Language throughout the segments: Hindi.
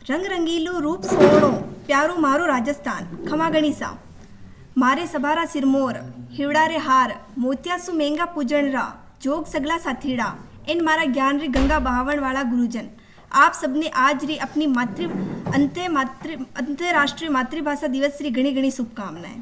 रंग रंगीलो रूप सोणो प्यारो मारो राजस्थान खमागणी सा मारे सभारा सिरमोर हिवड़ा रे हार मोतिया सु महंगा पूजन रा जोग सगला साथीड़ा इन मारा ज्ञान रे गंगा बहावन वाला गुरुजन। आप सबने आज री अपनी अंतर्राष्ट्रीय मातृभाषा दिवस री घणी घणी शुभकामनाएं।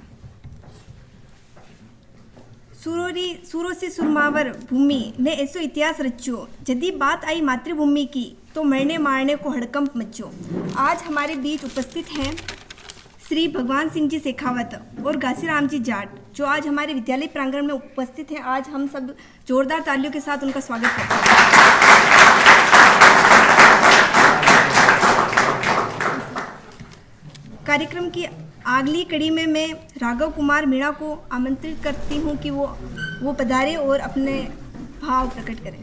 सूरों से सुरमावर भूमि ने ऐसो इतिहास रचो, यदि बात आई मातृभूमि की तो मरने मारने को हड़कंप मचो। आज हमारे बीच उपस्थित हैं श्री भगवान सिंह जी शेखावत और घासीराम जी जाट, जो आज हमारे विद्यालय प्रांगण में उपस्थित हैं। आज हम सब जोरदार तालियों के साथ उनका स्वागत करते हैं। कार्यक्रम की अगली कड़ी में मैं राघव कुमार मीणा को आमंत्रित करती हूँ कि वो पधारे और अपने भाव प्रकट करें।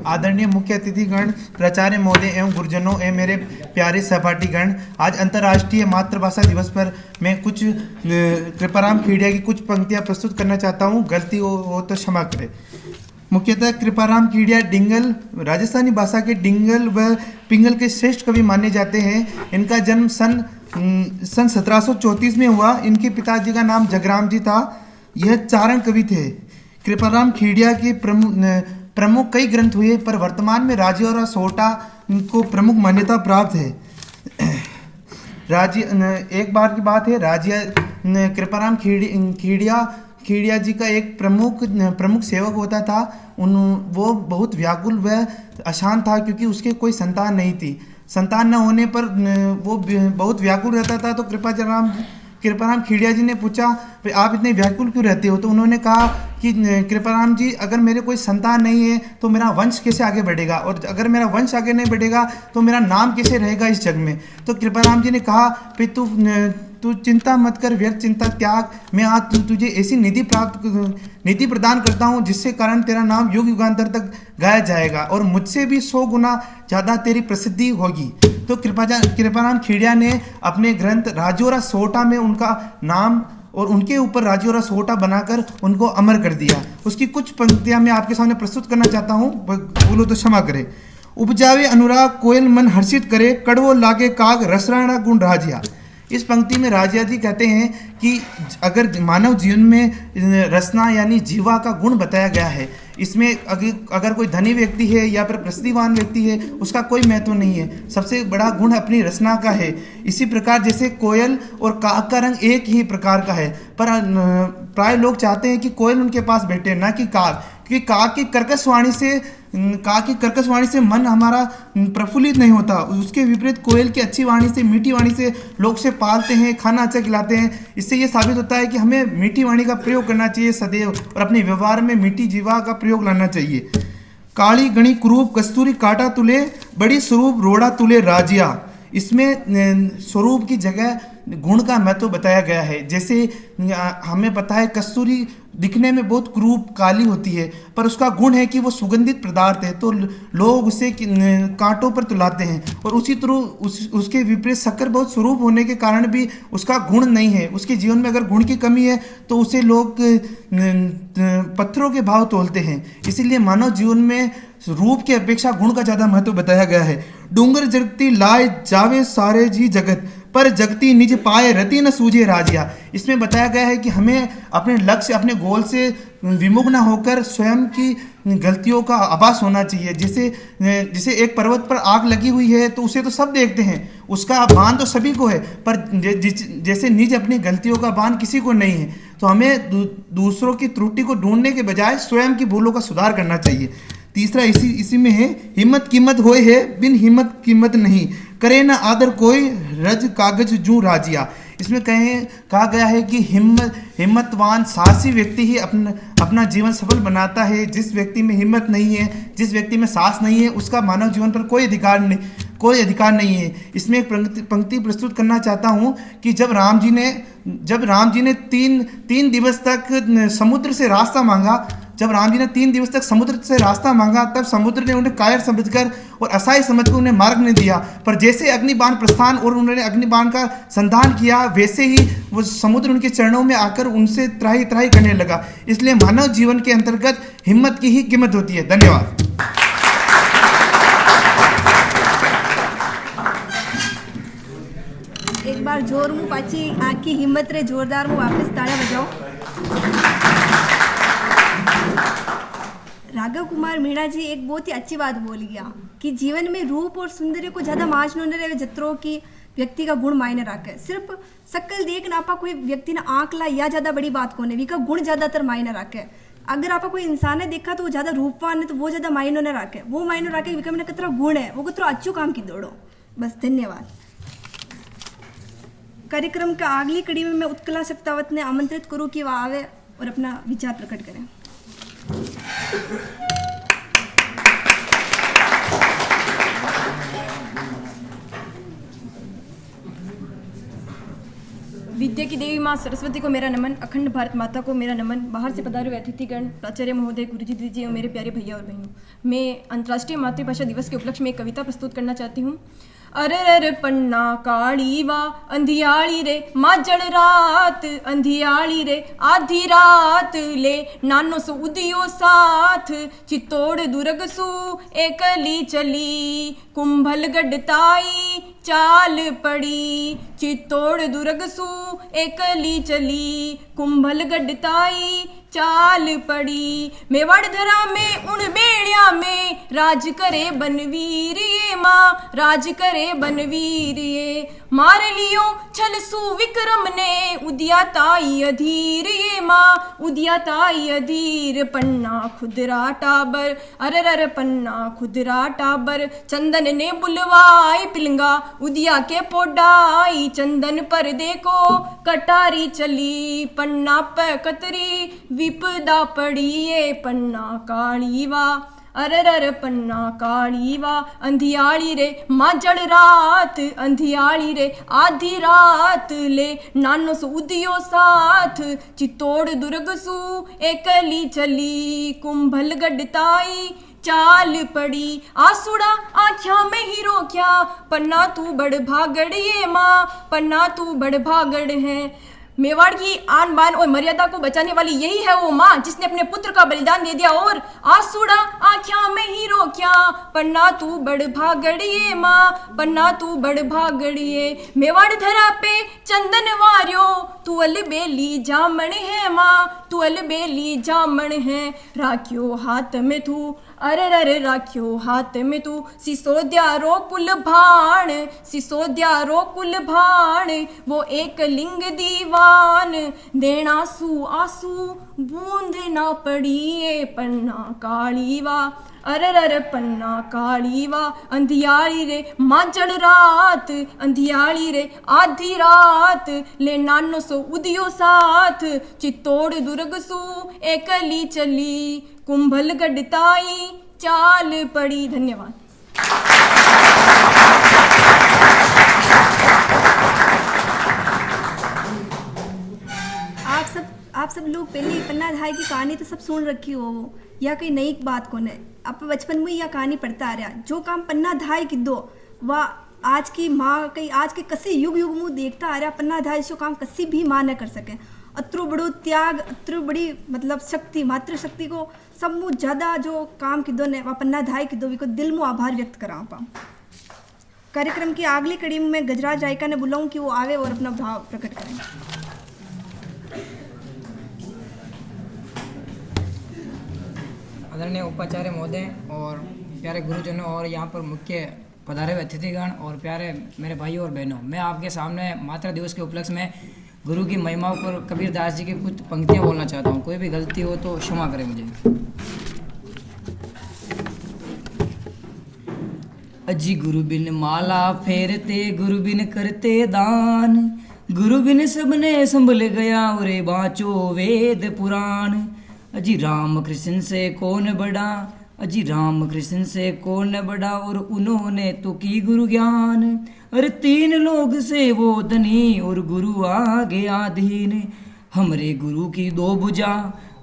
आदरणीय मुख्य अतिथिगण, प्राचार्य महोदय एवं गुरुजनों एवं मेरे प्यारे सहपाठीगण, आज अंतर्राष्ट्रीय मातृभाषा दिवस पर मैं कुछ कृपाराम खेड़िया की कुछ पंक्तियां प्रस्तुत करना चाहता हूं। गलती हो तो क्षमा करें। मुख्यतः कृपाराम खेड़िया डिंगल राजस्थानी भाषा के डिंगल व पिंगल के श्रेष्ठ कवि माने जाते हैं। इनका जन्म सन 1734 में हुआ। इनके पिताजी का नाम जगराम जी था। यह चारण कवि थे। कृपाराम खेड़िया के प्रमुख कई ग्रंथ हुए, पर वर्तमान में राज्य और सोटा को प्रमुख मान्यता प्राप्त है। एक बार की बात है, कृपाराम खेड़िया जी का एक प्रमुख सेवक होता था। वो बहुत व्याकुल व अशांत था, क्योंकि उसके कोई संतान नहीं थी। संतान न होने पर वो बहुत व्याकुल रहता था। तो कृपाराम खेड़िया जी ने पूछा, आप इतने व्याकुल क्यों रहते हो? तो उन्होंने कहा कि कृपाराम जी, अगर मेरे कोई संतान नहीं है तो मेरा वंश कैसे आगे बढ़ेगा, और अगर मेरा वंश आगे नहीं बढ़ेगा तो मेरा नाम कैसे रहेगा इस जग में। तो कृपाराम जी ने कहा, तू चिंता मत कर, व्यर्थ चिंता त्याग। मैं आज तुझे ऐसी निधि प्रदान करता हूँ जिससे कारण तेरा नाम युग युगांतर तक गाया जाएगा, और मुझसे भी 100 गुना ज़्यादा तेरी प्रसिद्धि होगी। तो कृपाराम खेड़िया ने अपने ग्रंथ राजौरा सोटा में उनका नाम और उनके ऊपर राजौरा सोटा बनाकर उनको अमर कर दिया। उसकी कुछ पंक्तियां मैं आपके सामने प्रस्तुत करना चाहता हूँ, बोलो तो क्षमा करें। उपजावे अनुराग कोयल मन हर्षित करे, कड़वो लागे काग रसराणा गुण राजिया। इस पंक्ति में राजिया जी कहते हैं कि अगर मानव जीवन में रसना यानी जीवा का गुण बताया गया है। इसमें अगर कोई धनी व्यक्ति है या फिर प्रसिद्धिवान व्यक्ति है, उसका कोई महत्व नहीं है। सबसे बड़ा गुण अपनी रचना का है। इसी प्रकार जैसे कोयल और काग का रंग एक ही प्रकार का है, पर प्राय लोग चाहते हैं कि कोयल उनके पास बैठे, ना कि काग, क्योंकि काग की कर्कश वाणी से मन हमारा प्रफुल्लित नहीं होता। उसके विपरीत कोयल की अच्छी वाणी से, मीठी वाणी से लोग से पालते हैं, खाना अच्छा खिलाते हैं। इससे ये साबित होता है कि हमें मीठी वाणी का प्रयोग करना चाहिए सदैव, और अपने व्यवहार में मीठी जीवा का प्रयोग लाना चाहिए। काली गणी कुरूप कस्तूरी काटा तुले, बड़ी स्वरूप रोड़ा तुले राजिया। इसमें स्वरूप की जगह गुण का महत्व बताया गया है। जैसे हमें पता है कस्तूरी दिखने में बहुत क्रूप काली होती है, पर उसका गुण है कि वो सुगंधित पदार्थ है, तो लोग उसे कांटों पर तुलाते हैं। और उसी तरह उसके विपरीत शक्कर बहुत स्वरूप होने के कारण भी उसका गुण नहीं है। उसके जीवन में अगर गुण की कमी है तो उसे लोग पत्थरों के भाव तोलते हैं। इसीलिए मानव जीवन में रूप की अपेक्षा गुण का ज़्यादा महत्व बताया गया है। डूंगर जगती लाए जावे सारे जी जगत, पर जगती निज पाए रति न सूझे राजिया। इसमें बताया गया है कि हमें अपने लक्ष्य, अपने गोल से विमुख न होकर स्वयं की गलतियों का आभास होना चाहिए। जैसे एक पर्वत पर आग लगी हुई है तो उसे तो सब देखते हैं, उसका भान तो सभी को है, पर जैसे निज अपनी गलतियों का भान किसी को नहीं है। तो हमें दूसरों की त्रुटि को ढूंढने के बजाय स्वयं की भूलों का सुधार करना चाहिए। तीसरा इसी में है, हिम्मत कीमत होए है बिन हिम्मत कीमत नहीं, करे ना आदर कोई रज कागज जू राजिया। इसमें कहा गया है कि हिम्मतवान साहसी व्यक्ति ही अपना जीवन सफल बनाता है। जिस व्यक्ति में हिम्मत नहीं है, जिस व्यक्ति में साहस नहीं है, उसका मानव जीवन पर कोई अधिकार नहीं है। इसमें एक पंक्ति प्रस्तुत करना चाहता हूँ कि जब राम जी ने 3 दिवस तक समुद्र से रास्ता मांगा, जब राम जी ने 3 दिवस तक समुद्र से रास्ता मांगा, तब समुद्र ने उन्हें कायर समझकर और असहाय समझकर उन्हें मार्ग नहीं दिया। पर जैसे अग्निबाण प्रस्थान और उन्होंने अग्निबाण का संधान किया, वैसे ही वो समुद्र उनके चरणों में आकर उनसे त्राही त्राही करने लगा। इसलिए मानव जीवन के अंतर्गत हिम्मत की ही कीमत होती है। धन्यवाद। एक बार जोर मुँह पाची आँख की हिम्मत रे जोरदार मुँह वापस ताड़ा बजाओ। राघव कुमार मीणा जी एक बहुत ही अच्छी बात बोल गया कि जीवन में रूप और सौंदर्य को ज़्यादा माच न रहे जत्रों की व्यक्ति का गुण मायने रखे। सिर्फ शक्ल देख ना आपा कोई व्यक्ति ना आँख ला या ज़्यादा बड़ी बात को नहीं, का गुण ज़्यादातर मायने रखे। अगर आपा कोई इंसान है देखा तो वो ज़्यादा रूपवान है तो वो ज़्यादा मायने न रखे, वो मायने रखे विका में कितना गुण है, वो कितना अच्छू काम की दौड़ो। बस धन्यवाद। कार्यक्रम का अगली कड़ी में मैं उत्कला सप्तावत ने आमंत्रित करूँ कि वह आवे और अपना विचार प्रकट करें। विद्या की देवी माँ सरस्वती को मेरा नमन, अखंड भारत माता को मेरा नमन, बाहर से पधारे हुए अतिथिगण, प्राचार्य महोदय, गुरुजी दीदी और मेरे प्यारे भैया और बहनों, मैं अंतर्राष्ट्रीय मातृभाषा दिवस के उपलक्ष्य में एक कविता प्रस्तुत करना चाहती हूँ। अरे अरे पन्ना काली वा अंधियाली रे, माजड़ रात अंधियाली रे, आधी रात ले नानो सो उदियो साथ, चित्तौड़ दुर्ग सु एकली चली, कुंभल गढ़ताई चाल पड़ी, चित्तौड़ दुर्ग सु एकली चली, कुंभल गढ़ताई चाल पड़ी, मेवाड़ धरा में उन बेड़िया में, राज करे बनवीर ये माँ, राज करे बनवीर ये, मार लियो छल सुविक्रम ने, उदिया ताई अधीर ये माँ, उदिया ताई अधीर, पन्ना खुदरा टाबर, अरर पन्ना खुदरा टाबर, चंदन ने बुलवाई पिलंगा, उदिया के पोडाई, चंदन पर देखो कटारी चली, पन्ना पे कतरी विपदा पड़ी ये, पन्ना काली वा अरर पन्ना काली वा अंधियाली रे, माजड़ रात अंधियाली रे, आधी रात ले नानो सो उदियो साथ, चित्तौड़ दुर्ग सु एकली चली, कुंभल गढ़ताई चाल पड़ी, आसुड़ा आँख्या में ही रोक्या, पन्ना तू बड़ भागड़ ये माँ, पन्ना तू बड़ भागड़ है। मेवाड़ की आन बान और मर्यादा को बचाने वाली यही है वो माँ जिसने अपने पुत्र का बलिदान दे दिया और आंसुड़ा आँख्या में ही रोक्या, पन्ना तू बड़ भागड़िए माँ, पन्ना तू बड़ भागड़िए, मेवाड़ धरा पे चंदन वार्यो, तू अलबेली जामण है माँ, तू अलबेली जामण है, राखियो हाथ में तू अरे राखियो हाथ में तू, सिसोदिया रो कुल भाण, सिसोदिया रो कुल भाण, वो एक लिंग दीवान, देना सू आंसू बूंद ना पड़ी, पन्ना काली वा अरर पन्ना काली वा अंधियाली रे, माजड़ रात अंधियाली रे, आधी रात ले नानो सो उदियो साथ, चित्तौड़ दुर्ग सु एकली चली, कुंभल गढ़ताई चाल पड़ी। धन्यवाद। आप सब लोग पहले पन्ना धाय की कहानी तो सब सुन रखी हो, या कोई नई बात कौन है। आप बचपन में यह कहानी पढ़ता आ रहा, जो काम पन्ना धाय की दो वह आज की माँ कई आज के कसी युग युग मुँह देखता आ रहा, पन्ना धाय जो काम कसी भी माँ न कर सके। अत्रु बड़ो त्याग, अत्रु बड़ी मतलब शक्ति, मातृ शक्ति को सब मुँह ज़्यादा जो काम की दो ने वह पन्ना धाय की दो को दिल मुँह आभार व्यक्त करा पा। कार्यक्रम की अगली कड़ी में मैं गजराज रायका ने बुलाऊं कि वो आवे और अपना भाव प्रकट करें। आदरणीय उपाचार्य महोदय और प्यारे गुरुजनों और यहाँ पर मुख्य पधारे हुए अतिथिगण और प्यारे मेरे भाइयों और बहनों, मैं आपके सामने मातृ दिवस के उपलक्ष्य में गुरु की महिमाओं पर कबीर दास जी की कुछ पंक्तियाँ बोलना चाहता हूँ। कोई भी गलती हो तो क्षमा करें मुझे। अजी गुरु बिन माला फेरते, गुरु बिन करते दान, गुरु बिन सबने संभल गया उरे बाँचो वेद पुराण। अजी राम कृष्ण से कौन बड़ा, अजी राम कृष्ण से कौन बड़ा, और उन्होंने तो की गुरु ज्ञान। अरे 3 लोग से वो धनी और गुरु आगे आधीन, हमरे गुरु की 2 भुजा,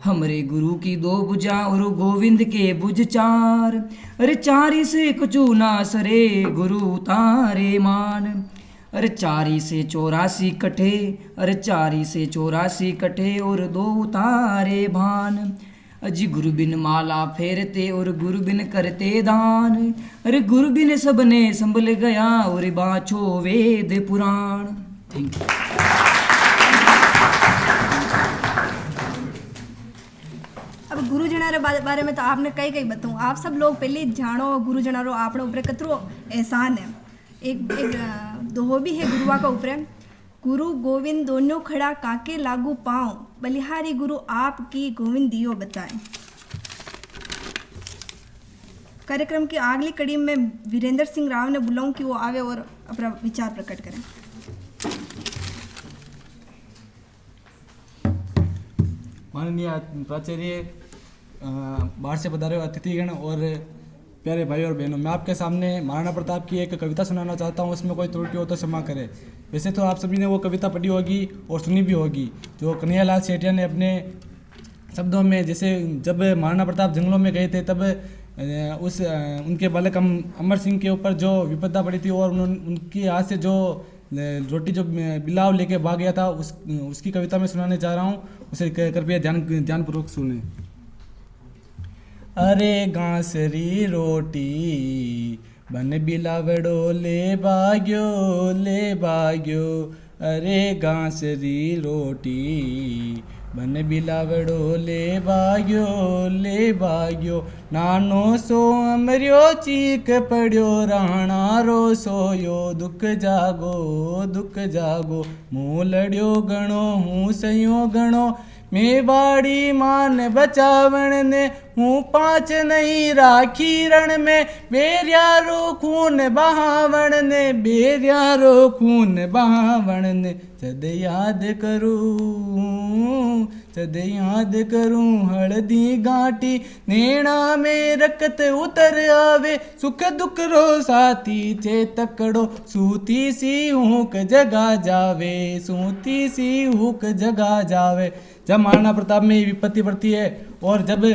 हमरे गुरु की 2 भुजा और गोविंद के भुज 4। अरे 4 से कछु ना सरे गुरु उतारे मान। अरे 4 से 84 कटे, अरे 4 से 84 कटे और 2 उतारे भान। अजी गुरु बिन माला फेरते और गुरु बिन करते दान। अरे गुरु बिन सबने संभल गया और बाँचो वेद पुराण। Thank you. अब गुरुजनारे बारे में तो आपने कई बताऊँ। आप सब लोग पहले जानो गुरुजनारो आपने ऊपर कतरो एहसान है। एक दोहो भी है गुरुआ का ऊपर, गुरु गोविंद दोनों खड़ा काके लागू पाँव, बलिहारी गुरु आपकी गोविंद दियो बताएं। कार्यक्रम की अगली कड़ी में वीरेंद्र सिंह राव ने बुलाऊं कि वो आवे और अपना विचार प्रकट करें। माननीय प्राचार्य, बाहर से पधारे हुए अतिथिगण और प्यारे भाई और बहनों, मैं आपके सामने महाराणा प्रताप की एक कविता सुनाना चाहता हूँ। उसमें कोई त्रुटि हो तो क्षमा करें। वैसे तो आप सभी ने वो कविता पढ़ी होगी और सुनी भी होगी, जो कन्हैयालाल सेठिया ने अपने शब्दों में, जैसे जब महाराणा प्रताप जंगलों में गए थे तब उनके बालक अमर सिंह के ऊपर जो विपदा पड़ी थी और उनकी हाथ से जो रोटी जो बिलाव लेके भाग गया था, उसकी कविता में सुनाने जा रहा हूँ। उसे कृपया ध्यानपूर्वक सुने। अरे गांसरी रोटी बन बिलावड़ो ले बाग्यो। अरे गांसरी रोटी बन बिलावड़ो ले बाग्यो। नानो सो अमरियो चीक पड़ियो, राणा रो सोयो दुख जागो। मुँह लड़ियो गणो हूँ सयो गणो, मेवाड़ी मान बचावण ने हूँ 5 नहीं राखी रण में। बेरियारो खून बहावण ने जद याद करूं हल्दी घाटी। नैना में रकत उतर आवे, सुख दुख रो साथी चेतकड़ो। सूती सी हूक जगा जावे। जब महाराणा प्रताप में विपत्ति पड़ती है और जब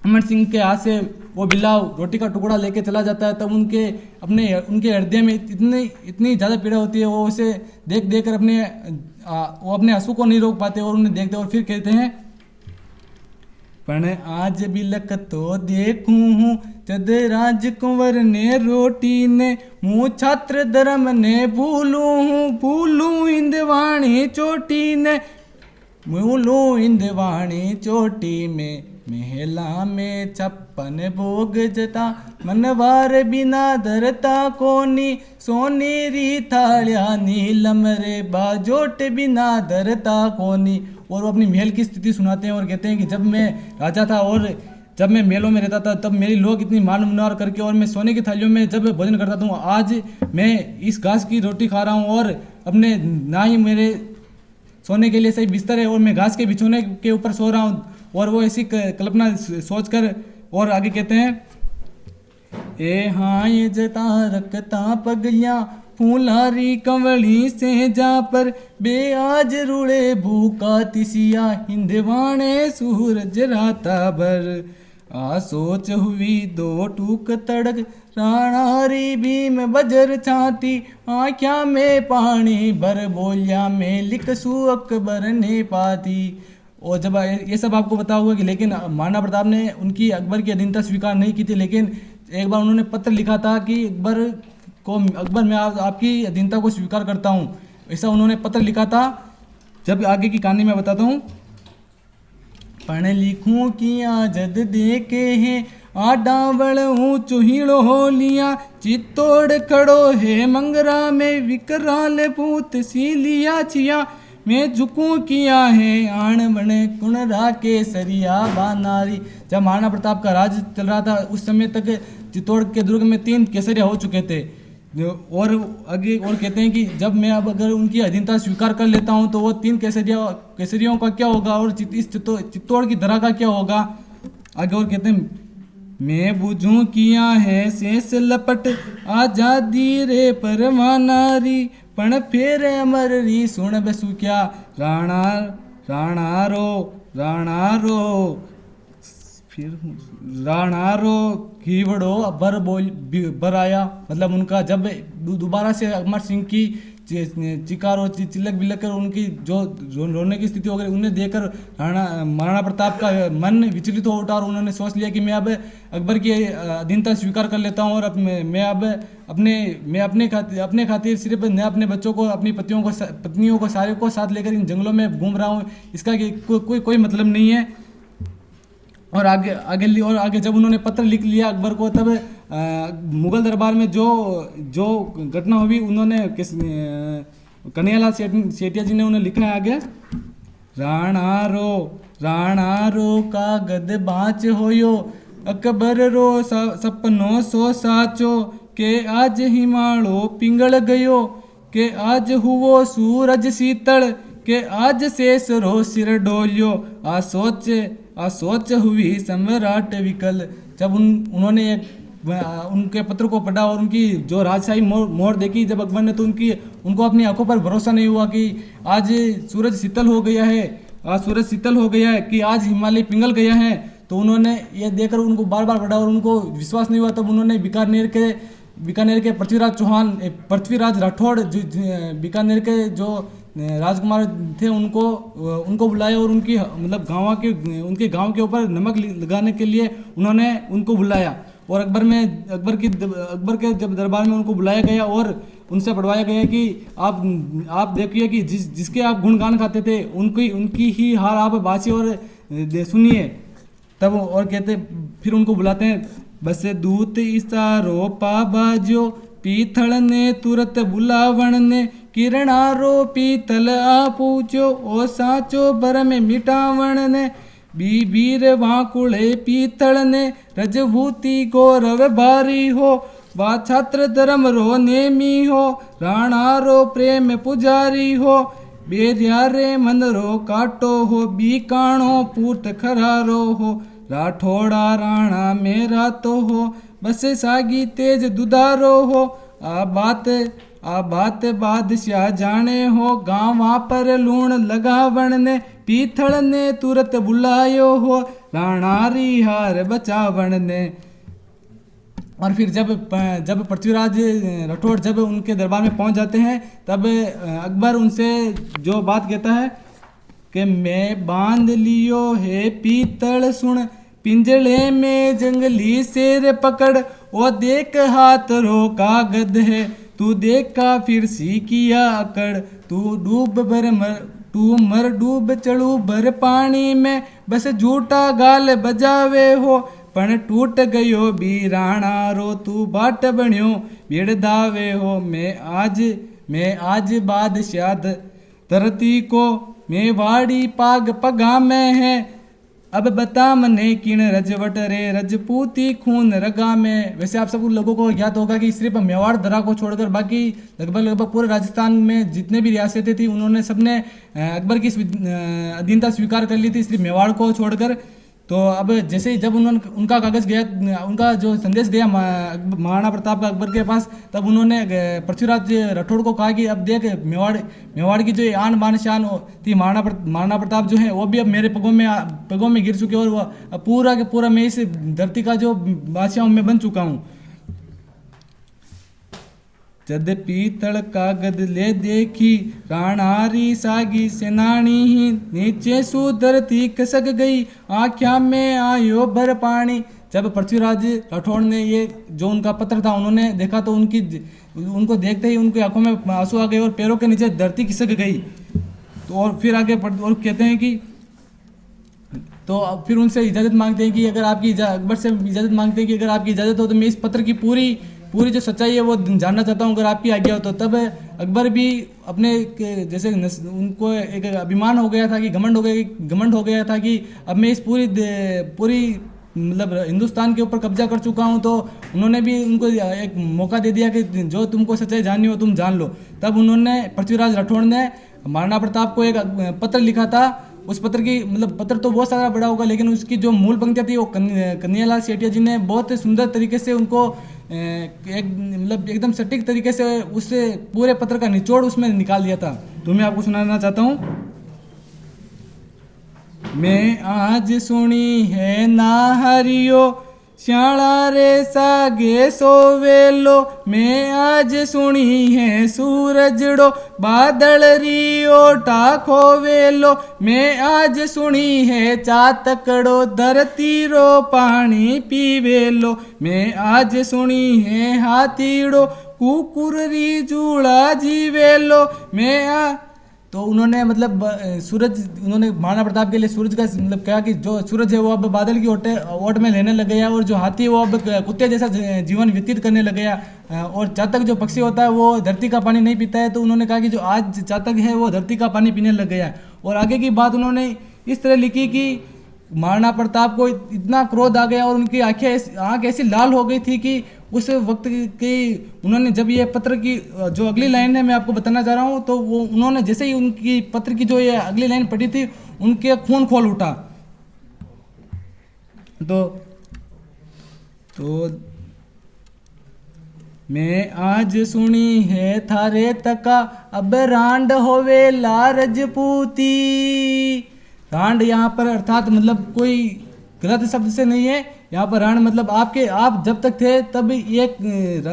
अमर सिंह के हाथ से वो बिलाव रोटी का टुकड़ा लेके चला जाता है, तब उनके हृदय में इतनी ज़्यादा पीड़ा होती है। वो उसे देख कर अपने आंसू को नहीं रोक पाते और उन्हें देखते और फिर कहते हैं, पण आज बिलक तो देखूं हूँ जद राजकुंवर ने रोटी ने। मुँह छात्र धर्म ने भूलूं इंदवाणी चोटी ने। मूलू इंदवाणी चोटी में महला में 56 भोग जता। मनवार बिना धरता कोनी, सोनेरी थालिया नीलम रे बाजोट बिना धरता कोनी। और वो अपनी महल की स्थिति सुनाते हैं और कहते हैं कि जब मैं राजा था और जब मैं मेलों में रहता था तब मेरी लोग इतनी मान मुनार करके और मैं सोने की थालियों में जब भोजन करता था, आज मैं इस घास की रोटी खा रहा हूँ और अपने ना ही मेरे सोने के लिए सही बिस्तर है और मैं घास के बिछोने के ऊपर सो रहा हूँ। और वो ऐसी कल्पना सोचकर और आगे कहते हैं, ए हाँ ये जता रखता पगलियाँ फूलारी कंवली से जा पर। बे आज रुड़े भूखा तिसिया हिंदवाणे सूरज राता भर। आ सोच हुई 2 टूक तड़क, राणारी भीम बजर छाती। आँख्या में पानी भर बोलिया में लिखसू अकबर ने पाती। और जब ये सब आपको पता होगा कि लेकिन महाराणा प्रताप ने उनकी अकबर की अधीनता स्वीकार नहीं की थी, लेकिन एक बार उन्होंने पत्र लिखा था कि अकबर मैं आपकी अधीनता को स्वीकार करता हूँ, ऐसा उन्होंने पत्र लिखा था। जब आगे की कहानी मैं बताता हूँ। पढ़ लिखूं किया जद देखे हैं, आडावल हूँ चुहिड़ो होलिया। चित्तौड़ खड़ो है मंगरा में, विकराल पूत सी लिया छिया। मैं झुकूं किया है आण बने कुणरा के सरिया बानारी। जब महाराणा प्रताप का राज चल रहा था उस समय तक चित्तौड़ के दुर्ग में 3 केसरिया हो चुके थे। और आगे और कहते हैं कि जब मैं अब अगर उनकी अधीनता स्वीकार कर लेता हूं तो वो 3 केसरियों का क्या होगा और इस चित्तौड़ की धरा का क्या होगा। आगे और कहते हैं, मैं बुझूं किया है शेष लपट, आजादी रे परवानारी। पण फेर अमर री सुन बसु क्या, राणारो राणारो फिर राणारो घीवड़ो बर आया। मतलब उनका जब दोबारा से अमर सिंह की चिकार और चिल्लक बिल्लक कर उनकी जो रोने की स्थिति हो गई, उन्हें देखकर महाराणा प्रताप का मन विचलित हो उठा और उन्होंने सोच लिया कि मैं अब अकबर की अधीनता स्वीकार कर लेता हूं और अब मैं अपने खातिर सिर्फ मैं अपने बच्चों को, अपनी पत्नियों को सारे को साथ लेकर इन जंगलों में घूम रहा हूँ, इसका कोई मतलब नहीं है। और आगे जब उन्होंने पत्र लिख लिया अकबर को, तब मुगल दरबार में जो घटना हुई उन्होंने कन्हैयालाल सेठिया जी ने उन्हें लिखा है आगे। राणारो का गद बाँच होयो, अकबर रो सपनो सो साचो, के आज हिमालो पिंगल गयो, के आज हुओ सूरज शीतल, के आज शेष रो सिर डोलियो, आ सोच हुई सम्राट विकल। जब उन्होंने उनके पत्र को पढ़ा और उनकी जो राजशाही मोहर देखी जब अकबर ने, तो उनको अपनी आंखों पर भरोसा नहीं हुआ कि आज सूरज शीतल हो गया है, कि आज हिमालय पिघल गया है। तो उन्होंने ये देखकर उनको बार बार पढ़ा और उनको विश्वास नहीं हुआ। तब उन्होंने बीकानेर के पृथ्वीराज राठौड़, बीकानेर के जो राजकुमार थे, उनको बुलाया और उनके गांव के ऊपर नमक लगाने के लिए उन्होंने उनको बुलाया। और अकबर के जब दरबार में उनको बुलाया गया और उनसे पढ़वाया गया कि आप देखिए कि जिसके आप गुणगान खाते थे उनकी ही हार आप बाँचिए और सुनिए। तब और कहते, फिर उनको बुलाते हैं, बस दूत इसारो पा बाजो, पीथल ने तुरत बुलावण ने, किरणारो पीतल आ पूछो, ओ साचो बर में मिटावण ने, बीबीर वाकुले पीतल ने, रजभूति गौरव भारी हो, वा छात्र धर्म रो नेमी हो, राणारो प्रेम पुजारी हो, बेरियारे मन रो काटो हो, बीकाणो पूत खरारो हो, राठौड़ा राणा मेरा तो हो, बस सागी तेज दुधारो हो, आ बात बादशाह जाने हो, गाँव पर लूण लगावण ने, पीथल ने तुरत बुलायो हो, राणारी हार बचावण ने। और फिर जब पृथ्वीराज राठौड़ जब उनके दरबार में पहुंच जाते हैं, तब अकबर उनसे जो बात कहता है कि मैं बांध लियो है पीतल सुन, पिंजड़े में जंगली शेर पकड़, ओ देख हाथ रो का गद है, तू देखा फिर सी किया अकड़, तू मर डूब चढ़ू भर पानी में, बस झूठा गाल बजावे हो, पण टूट गयो भी राणारो, तू बाट बण्यो भीड़ दावे हो, मैं आज बादशाह धरती को, मैं वाड़ी पाग पगा में है, अब बता मने किन रजवट रे, रजपूती खून रगा में। वैसे आप सब लोगों को ज्ञात होगा कि सिर्फ मेवाड़ दर्रा को छोड़कर बाकी लगभग पूरे राजस्थान में जितने भी रियासतें थी उन्होंने सबने अकबर की अधीनता स्वीकार कर ली थी, सिर्फ मेवाड़ को छोड़कर। तो अब जैसे ही जब उनका कागज गया, उनका जो संदेश गया महाराणा प्रताप का अकबर के पास, तब उन्होंने पृथ्वीराज राठौड़ को कहा कि अब देख, मेवाड़ की जो आन बान शान थी, महाराणा प्रताप जो है वो भी अब मेरे पगों में गिर चुके और वो पूरा के पूरा मैं इस धरती का जो बादशाह हूं मैं बन चुका हूँ। जद पीतल कागद ले देखी, राणारी सागी सेनानी ही, नीचे सुधरती खसक गई, आँख्या में आयो भर पानी। जब पृथ्वीराज राठौड़ ने ये जो उनका पत्र था उन्होंने देखा, तो उनको देखते ही उनकी आंखों में आंसू आ गए और पैरों के नीचे धरती खिसक गई। तो और फिर आगे और कहते हैं कि तो फिर उनसे इजाज़त मांगते हैं कि अगर आपकी अकबर से इजाज़त मांगते हैं कि अगर आपकी इजाज़त हो तो मैं इस पत्र की पूरी जो सच्चाई है वो जानना चाहता हूँ, अगर आपकी आज्ञा हो तो। तब अकबर भी अपने जैसे उनको एक अभिमान हो गया था कि घमंड हो गया था कि अब मैं इस पूरी मतलब हिंदुस्तान के ऊपर कब्जा कर चुका हूँ। तो उन्होंने भी उनको एक मौका दे दिया कि जो तुमको सच्चाई जाननी हो तुम जान लो। तब उन्होंने पृथ्वीराज राठौड़ ने महाराणा प्रताप को एक पत्र लिखा था। उस पत्र की मतलब पत्र तो बहुत सारा बड़ा होगा, लेकिन उसकी जो मूल पंक्तियाँ थी वो कन्हैयालाल सेठिया जी ने बहुत सुंदर तरीके से उनको एक मतलब एकदम सटीक तरीके से उससे पूरे पत्र का निचोड़ उसमें निकाल दिया था। तो मैं आपको सुनाना चाहता हूँ। मैं आज सुनी है ना हरियो श्याला रे सागे सोवेलो। मैं आज सुनी है सूरजड़ो बादल रियो टाखो वेलो। मैं आज सुनी है चातकड़ो धरती रो पानी पीवेलो। मैं आज सुनी है हाथीड़ो कुकुर री जूड़ा जीवेलो। मैं तो उन्होंने मतलब सूरज, उन्होंने महाराणा प्रताप के लिए सूरज का मतलब कहा कि जो सूरज है वो अब बादल की ओट में लेने लग गया और जो हाथी है वो अब कुत्ते जैसा जीवन व्यतीत करने लग गया और चातक जो पक्षी होता है वो धरती का पानी नहीं पीता है। तो उन्होंने कहा कि जो आज चातक है वो धरती का पानी पीने लग गया। और आगे की बात उन्होंने इस तरह लिखी कि महाराणा प्रताप को इतना क्रोध आ गया और उनकी आँख ऐसी लाल हो गई थी कि उस वक्त की उन्होंने जब ये पत्र की जो अगली लाइन है मैं आपको बताना चाह रहा हूँ, तो वो उन्होंने जैसे ही उनकी पत्र की जो ये अगली लाइन पढ़ी थी उनके खून खोल उठा। तो मैं आज सुनी है थारे तका अब रांड होवे ला रजपूती। रांड यहाँ पर अर्थात मतलब कोई गलत शब्द से नहीं है, यहाँ पर राण मतलब आप जब तक थे तब एक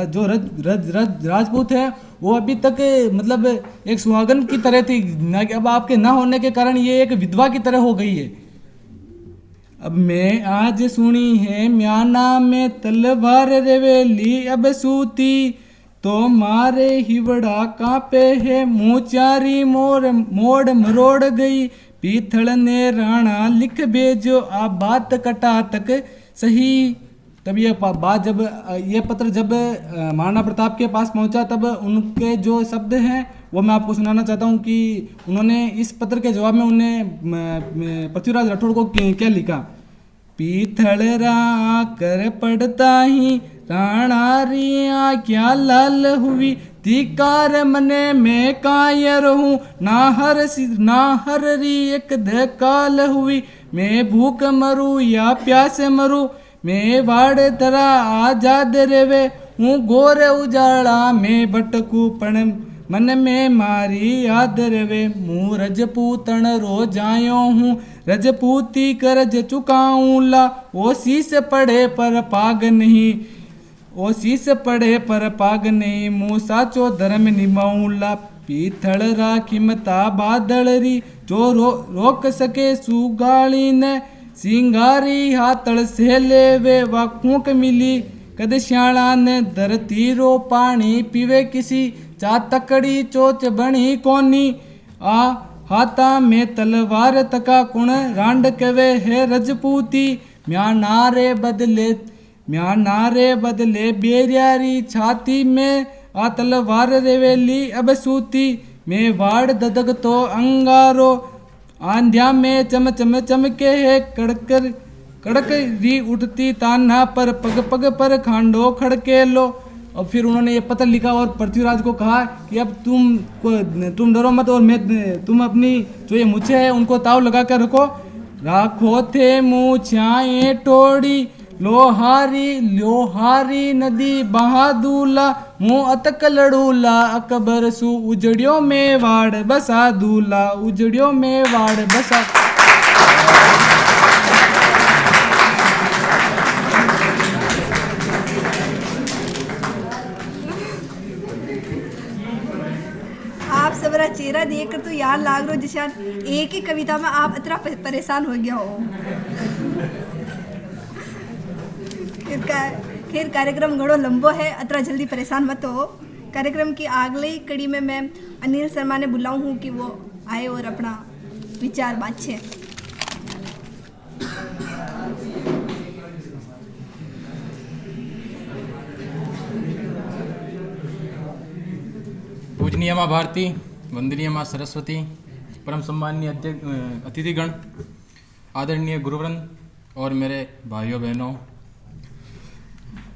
जो राजपूत है वो अभी तक मतलब एक सुहागन की तरह थी, ना कि अब आपके ना होने के कारण ये एक विधवा की तरह हो गई है। अब मैं आज सुनी है म्याना में तलवार रेवेली अब सूती। तो मारे हिवड़ा कांपे है मुँह चारी मोड़ मरोड़ गई। पीथल ने राणा लिख भेजो आ बात कटा तक सही। तब ये बात जब ये पत्र जब महाराणा प्रताप के पास पहुंचा तब उनके जो शब्द हैं वो मैं आपको सुनाना चाहता हूं कि उन्होंने इस पत्र के जवाब में उन्हें पृथ्वीराज राठौड़ को क्या लिखा। पीथल रा कर पड़ता ही राणा रिया क्या लाल हुई। धिकार मने मैं कायर हूँ ना हर री एक धकाल हुई। मैं भूख मरूँ या प्यास मरूँ मैं वाड़ तरा आजाद रेवे हूँ। गोर उजाड़ा मैं भटकू पण मन में मारी याद रेवे। मुँह रजपूतन रो जायो हूँ रजपूती करज चुकाऊँ ला। वो शीस पड़े पर पाग नहीं ओ शीस पड़े पर पाग नहीं। मुँह साचो धर्म निभाऊला। पीथल रा खिमता बादल री जो रोक सके सुगाली ने। सिंगारी हाथल से लेवे वा कूक मिली कद श्याला ने। धरती रो पानी पीवे किसी चातकड़ी चोच बनी कोनी। आ हाथा में तलवार तका कुण रांड कवे है रजपूती। म्या नारे बदले बेरियारी छाती में आ तलवार रेवेली अब सूती। मैं वाड़ ददग तो अंगारो आंध्या में चम चम चमके है कड़क री उठती तान्हा पर पग पग पर खांडो खड़के लो। और फिर उन्होंने ये पत्र लिखा और पृथ्वीराज को कहा कि अब तुम डरो मत और तुम अपनी जो ये मुछे है उनको ताव लगा कर रखो थे मुछाएं टोड़ी। लोहारी नदी बहादूला मुँह अतक लड़ूला। अकबर सु उजड़ियों में वाड़ बसा दूला उजड़ियों में वाड़ बसा। आप सबरा चेहरा देखकर तो यार लाग रहा जैसे एक ही कविता में आप इतना परेशान हो गया हो। खैर कार्यक्रम घड़ो लंबो है, अतरा जल्दी परेशान मत हो। कार्यक्रम की अगली कड़ी में मैं अनिल शर्मा ने बुलाऊं हूँ कि वो आए और अपना विचार बांटे। पूजनीय माँ भारती, वंदनीय माँ सरस्वती, परम सम्माननीय अतिथिगण, आदरणीय गुरुवृंद और मेरे भाइयों बहनों।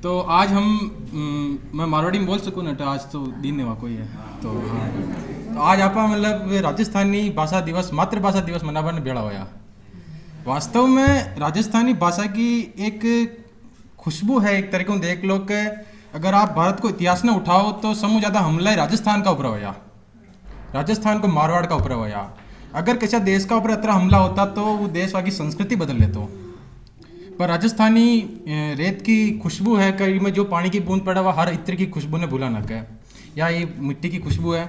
तो आज मैं मारवाड़ी में बोल सकूँ ना, तो आज तो दिन नेवा कोई है तो हाँ, तो आज आप मतलब राजस्थानी भाषा दिवस मातृभाषा दिवस मनाने बेड़ा होया। वास्तव में राजस्थानी भाषा की एक खुशबू है एक तरीके से देख लो कि अगर आप भारत को इतिहास में उठाओ तो समूह ज़्यादा हमला राजस्थान का ऊपर होया, राजस्थान को मारवाड़ का ऊपर होया। अगर किसी देश का ऊपर अतरा हमला होता तो वो देश की संस्कृति बदल लेते। पर राजस्थानी रेत की खुशबू है, कहीं में जो पानी की बूंद पड़ा हुआ हर इत्र की खुशबू ने भुला ना है, या ये मिट्टी की खुशबू है।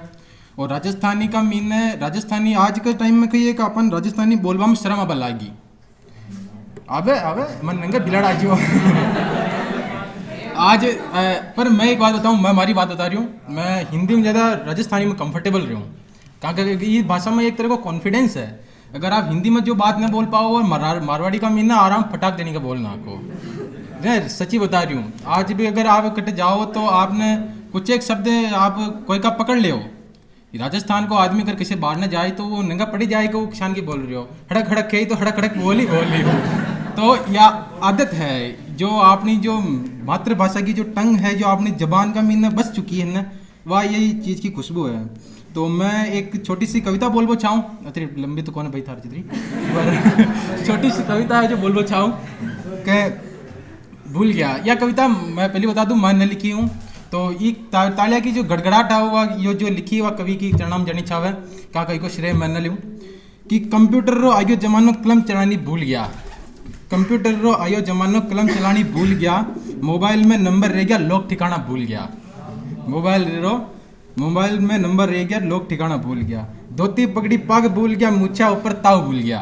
और राजस्थानी का मीन है, राजस्थानी आज के टाइम में कहिए कि अपन राजस्थानी बोलवा में शर्म अब लागी। अबे अबे मन नंगे बिलाड़ आज आज पर मैं एक बात बताऊं, मैं हमारी बात बता रही हूँ, मैं हिंदी में ज़्यादा राजस्थानी में कंफर्टेबल रही हूँ, क्योंकि ये भाषा में एक तरह का कॉन्फिडेंस है। अगर आप हिंदी में जो बात न बोल पाओ और मारवाड़ी का मीन ना आराम फटाक देने का बोलना आपको, मैं सच्ची बता रही हूँ। आज भी अगर आप कट जाओ तो आपने कुछ एक शब्द आप कोई का पकड़ ले हो। राजस्थान को आदमी अगर किसी बाहर न जाए तो वो नंगा पड़ी जाएगा, वो किसान की बोल रही हो, हड़क हड़क कही तो हड़क हड़क बोल ही हो। तो या आदत है जो अपनी जो मातृभाषा की जो टंग है, जो अपनी जबान का मीन बस चुकी है ना, वह यही चीज़ की खुशबू है। तो मैं एक छोटी सी कविता बोलबो चाहूँ, अति लंबी तो कौन भाई था चित्री, पर छोटी सी कविता है जो बोलबो चाहूँ कि भूल गया। यह कविता मैं पहले बता दूँ मैं न लिखी हूँ, तो ये तालिया की जो गड़गड़ाहट है हुआ ये जो लिखी हुआ कवि की चरणाम जनी छावे का कहीं को श्रेय मैं न लूँ कि कंप्यूटर रो आयो जमानो कलम चलानी भूल गया, कंप्यूटर रो आयो जमानो कलम चलानी भूल गया, मोबाइल में नंबर रह गया लोग ठिकाना भूल गया, मोबाइल में नंबर रह गया लोग ठिकाना भूल गया, धोती पगड़ी पाग भूल गया मूछा ऊपर ताव भूल गया,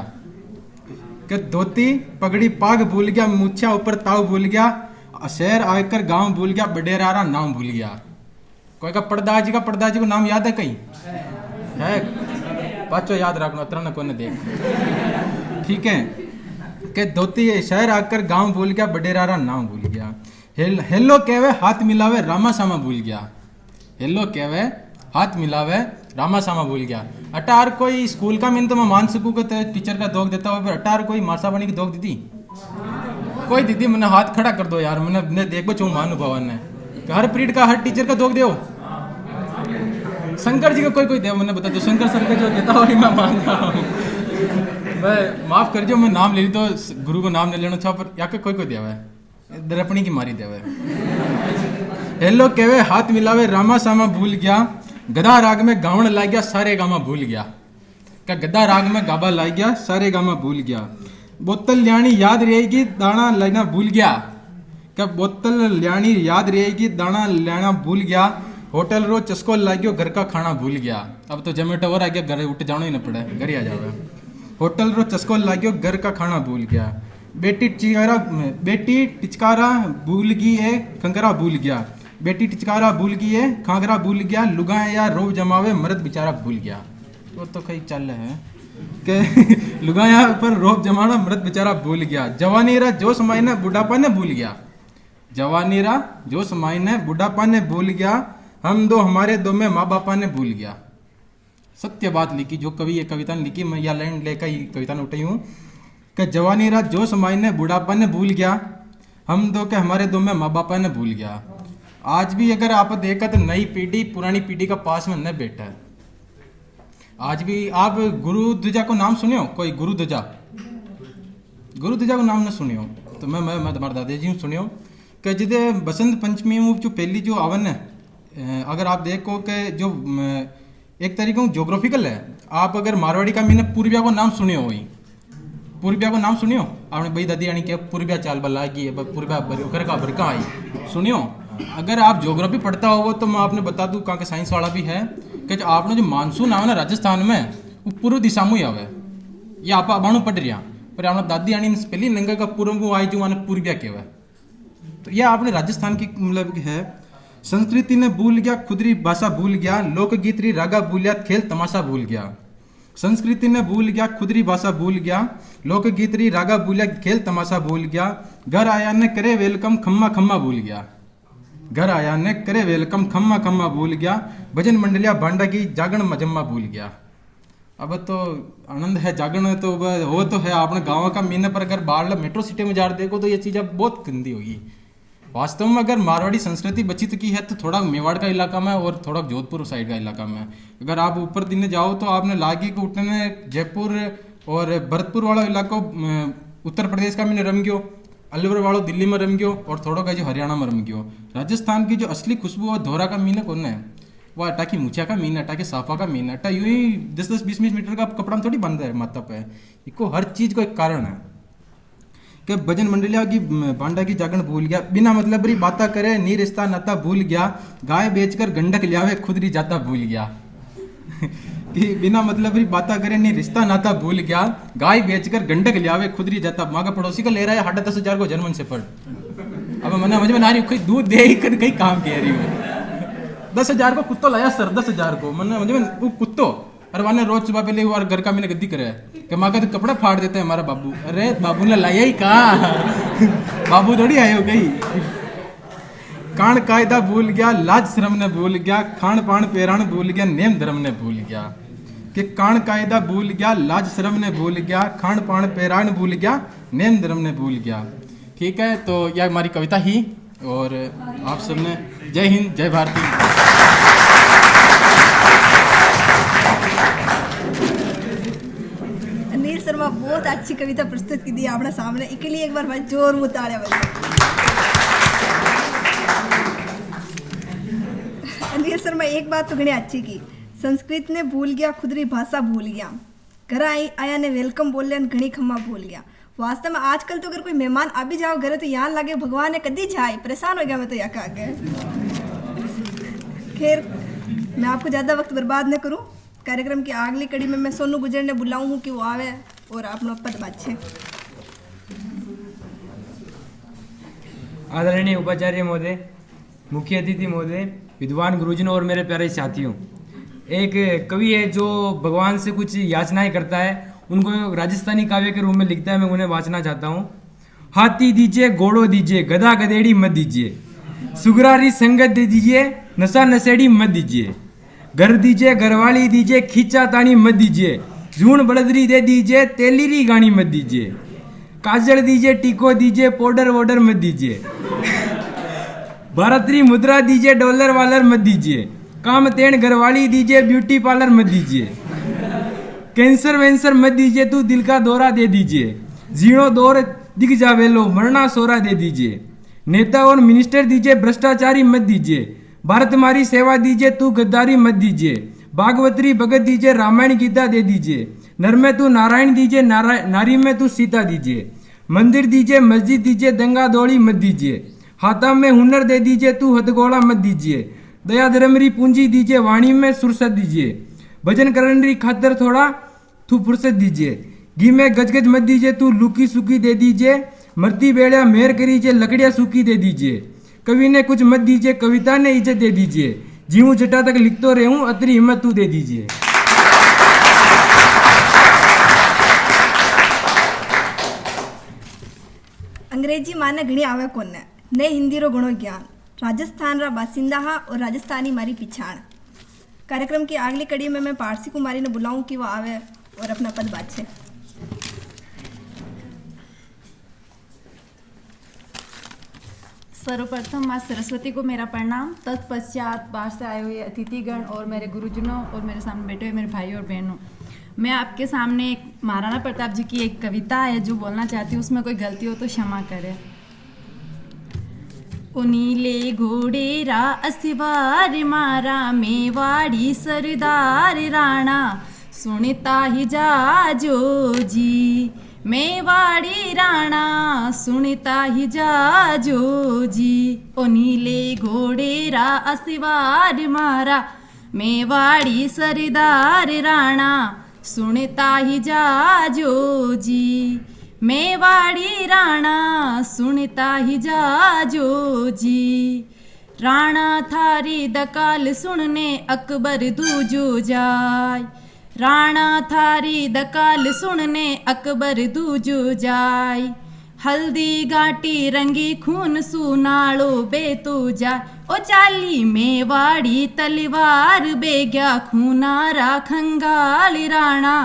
कि धोती पगड़ी पाग भूल गया मूछा ऊपर ताव भूल गया, शहर आकर गांव भूल गया बडेरारा नाम भूल गया। कोई का पड़दाजी को नाम याद है कहीं है, पाचो याद रखना अतर न कोने देख, ठीक है। कि धोती शहर आकर गांव भूल गया बडेरारा नाम भूल गया, हेलो कहवे हाथ मिलावे रामा सामा भूल गया, हेलो कहवे हाथ मिलावे रामा सामा भूल गया। अटार कोई स्कूल का मीन तो मैं मान सकूँ कि टीचर का दोग देता हो, पर अटार कोई मारसा बनी की दोग दीदी, कोई दीदी मैंने हाथ खड़ा कर दो यार, मैंने देखो चो मानु भवन ने हर पीरियड का हर टीचर का दोग दो। शंकर जी का कोई दे, मैंने बता दो शंकर सर का जो देता हो मैं मान रहा हूँ, मैं माफ कर जो मैं नाम ले ली तो गुरु को नाम ले लेना चाह, पर या कोई देवा है दरपणी की मारी देवा है। हेलो कहवे हाथ मिलावे रामा सामा भूल गया, गदा राग में गावण ला गया सारे गामा भूल गया, क्या गदा राग में गाबा ला गया सारे गामा भूल गया, बोतल ल्याणी याद रहेगी दाना लेना भूल गया, क्या बोतल ल्याणी याद रहेगी दाना लेना भूल गया, होटल रो चस्को लाग्यो घर का खाना भूल गया। अब तो जोमेटो और आ गया, घर उठ जाना ही ना पड़े, घर ही आ जाओ। होटल रो चस्को लाग्यो घर का खाना भूल गया, बेटी टिचकारा भूल गई है खंगरा भूल गया, बेटी टिचकारा भूल गई है खांगरा भूल गया, लुगाए या रोब जमावे मर्द बेचारा भूल गया। वो तो कहीं चल है कि लुगाया पर रोब जमाना मर्द बेचारा भूल गया, जवानी रा जो समय ने बुढ़ापा ने भूल गया, जवानी रा जो समय ने बुढ़ापा ने भूल गया, हम दो हमारे दो में माँ बापा ने भूल गया। सत्य बात लिखी जो कवि ये कविता ने लिखी, मैं यह लाइन लेकर ये कविता ने उठाई हूँ कि जवानी रा जो समय ने बुढ़ापा ने भूल गया, हम दो के हमारे दो में माँ बापा ने भूल गया। आज भी अगर आप देखा तो नई पीढ़ी पुरानी पीढ़ी का पास में न बैठा है। आज भी आप गुरु ध्वजा को नाम सुनियो, कोई गुरु ध्वजा को नाम न सुनियो तो मैं तुम्हारे दादाजी हूँ सुनियो कि जिदे बसंत पंचमी में जो पहली जो आवन है, अगर आप देखो कि जो एक तरीके से जोग्राफिकल है, आप अगर मारवाड़ी का मीन पूर्विया को नाम सुनियो हुई, पूर्विया को नाम सुनियो आपने भाई दादी यानी कि पूर्विया चाल बल्ला की पूर्विया घर का भरका आई सुनियो। अगर आप ज्योग्राफी पढ़ता हो तो मैं आपने बता दूं कहाँ के साइंस वाला भी है कि जो आपने जो मानसून आवे ना राजस्थान में वो पूर्व दिशा में ही आवे, ये आप बाणु पढ़ रहा पर आपने दादी यानी पहली नंगा का पूर्व को आई जो माने पूर्विया कहवा। तो यह आपने राजस्थान की मतलब है। संस्कृति ने भूल गया खुदरी भाषा भूल गया, लोकगीत री रागा भूलिया खेल तमाशा भूल गया। संस्कृति ने भूल गया खुदरी भाषा भूल गया, लोकगीत री रागा भूलिया खेल तमाशा भूल गया। घर आया ने करे वेलकम खम्मा खम्मा भूल गया, घर आया ने करे वेलकम खम्मा खम्मा भूल गया। भजन मंडलिया भांडा की जागरण मजम्मा भूल गया। अब तो आनंद है जागरण तो वो तो है अपने गाँव का मीन पर अगर बाहर मेट्रो सिटी में जा देखो तो ये चीज़ अब बहुत गंदी होगी। वास्तव में अगर मारवाड़ी संस्कृति बची की है तो थोड़ा मेवाड़ का इलाका में और थोड़ा जोधपुर साइड का इलाका में। अगर आप ऊपर दिन जाओ तो आपने लागी को उठने जयपुर और भरतपुर वाला इलाका उत्तर प्रदेश का मैंने रम गयो, अलवर वालों दिल्ली में रम गयो और थोड़ा का जो हरियाणा में रम गयो। राजस्थान की जो असली खुशबू और धोरा का मीन कौन है वो अटा की मुछिया का मीन, अटा के साफा का मीन, अटा यूं ही 10-10 20-20 मीटर का कपड़ा में थोड़ी बंद है माथा पे। इसको हर चीज को एक कारण है कि भजन मंडलिया की बांडा की जागरण भूल गया, बिना मतलब री बाता करे, नी रिश्ता नाता भूल गया, गाय बेचकर गंडक लियावे खुद री जाता भूल गया। कि बिना मतलब री बाता करे, नी रिश्ता नाता भूल गया, गाय बेचकर गंडक लियावे खुद री जाता। माँ का पड़ोसी का ले रहा है 10,500 को जर्मन से पढ़, अब मैंने समझ में आ रही कोई दूध दे ही कर कहीं काम कह रही हूँ। 10,000 को कुत्तो लाया सर, 10,000 को मैंने समझ में वो कुत्तो, अरे वाने रोज सुबह पहले और घर का मैंने गद्दी करे कि माँ का तो कपड़ा फाड़ देते हैं हमारा बाबू। अरे बाबू ने लाया ही कहा, बाबू थोड़ी आए हो गई। कान कायदा भूल गया, लाज शर्म ने भूल गया, खान पान पेरान भूल गया, नेम धर्म ने भूल गया। कि कान कायदा भूल गया, लाज शर्म ने भूल गया, खान पान पेरान भूल गया, नेम धर्म ने भूल गया। ठीक है, तो यह हमारी कविता ही, और आप सबने जय हिंद जय भारती। अनिल शर्मा बहुत अच्छी कविता प्रस्तुत की दी आपने सामने, इसके लिए एक बार भाई जोर वो तालियां बजाओ। अनिल शर्मा एक बात तो घनी अच्छी की, संस्कृत ने भूल गया, खुद री भाषा भूल गया, घर आया ने वेलकम बोल लिया, घनी खम्मा भूल गया। वास्तव में आजकल तो अगर कोई मेहमान आ भी जाओ घरे तो यहाँ लगे भगवान ने कदी जाए, परेशान हो गया मैं तो यहाँ आके। खैर मैं आपको ज़्यादा वक्त बर्बाद न करूँ, कार्यक्रम की अगली कड़ी में मैं सोनू गुजर ने बुलाऊँ हूँ कि वो आवे और आप लोग पद बाछे। आदरणीय उपाचार्य महोदय, मुख्य अतिथि महोदय, विद्वान गुरुजनों और मेरे प्यारे साथियों, एक कवि है जो भगवान से कुछ याचनाएं करता है, उनको राजस्थानी काव्य के रूप में लिखता है, मैं उन्हें वाचना चाहता हूँ। हाथी दीजिए, घोड़ो दीजिए, गधा गधेड़ी मत दीजिए, सुगरारी संगत दे दीजिए, नशा नशेड़ी मत दीजिए, घर दीजिए, घरवाली दीजिए, खींचा तानी मत दीजिए, जून बड़दरी दे दीजिए, तेलीरी गानी मत दीजिए, काजल दीजिए, टीको दीजिए, पाउडर वोडर मत दीजिए, भारतीय मुद्रा दीजिए, डॉलर वालर मत दीजिए, काम तेन घरवाली दीजिए, ब्यूटी पार्लर मत दीजिए, कैंसर वेंसर मत दीजिए, तू दिल का दौरा दे दीजिए, जीरो दौर दिख जावे लो, मरना सोरा दे दीजिए, नेता और मिनिस्टर दीजिए, भ्रष्टाचारी मत दीजिए, भारत मारी सेवा दीजिए, तू गद्दारी मत दीजिए, भागवतरी भगत दीजिए, रामायण गीता दे दीजिए, नर में तू नारायण दीजिए, नारी में तू सीता दीजिए, मंदिर दीजिए, मस्जिद दीजिए, दंगा दौड़ी मत दीजिए, हाथा में हुनर दे दीजिए, तू हथगोला मत दीजिए, दया धर्मरी पूंजी दीजिए, वाणी में सुरसत दीजिए, भजन करने खातर थोड़ा तू फुर्सत दीजिए, घी में गजगज मत दीजिए, तू लुकी सुकी दे दीजिए, मरती बेड़ा मेहर करीजिए, लकड़िया सूखी दे दीजिए, कवि ने कुछ मत दीजिए, कविता ने इज्जत दे दीजिए, जीव जटा तक लिखतो रहूं, अतरी हिम्मत तू दे दीजिए। अंग्रेजी माने घणी आवे कोने, ने हिंदी रो घणो ज्ञान, राजस्थान रा बासिंदा हा और राजस्थानी मारी पिछाण। कार्यक्रम की अगली कड़ी में मैं पारसी कुमारी ने बुलाऊं कि वो आवे और अपना पद बाछे। सर्वप्रथम माँ सरस्वती को मेरा प्रणाम, तत्पश्चात बाहर से आए हुए अतिथिगण और मेरे गुरुजनों और मेरे सामने बैठे हुए मेरे भाई और बहनों, मैं आपके सामने एक महाराणा प्रताप जी की एक कविता है जो बोलना चाहती हूँ, उसमें कोई गलती हो तो क्षमा करें। ओ नीले घोड़े रा अस्वार मारा, मेवाड़ी सरदार राणा, सुनता ही जाजो जी, मेवाड़ी राणा सुनता ही जाजो जी। ओ नीले घोड़े रा अस्वार मारा, मेवाड़ी सरदार राणा, सुनता ही जाजो जी, मेवाड़ी राणा सुनता ही जाजो जी। राणा थारी दकाल सुनने अकबर दूजो जाय, राणा थारी दकाल सुनने अकबर दूजो जाय, हल्दी घाटी रंगी खून सुनाड़ो बेतो जाय, ओ चाली मेवाड़ी तलवार बेग्या खूनारा खंगाल राणा,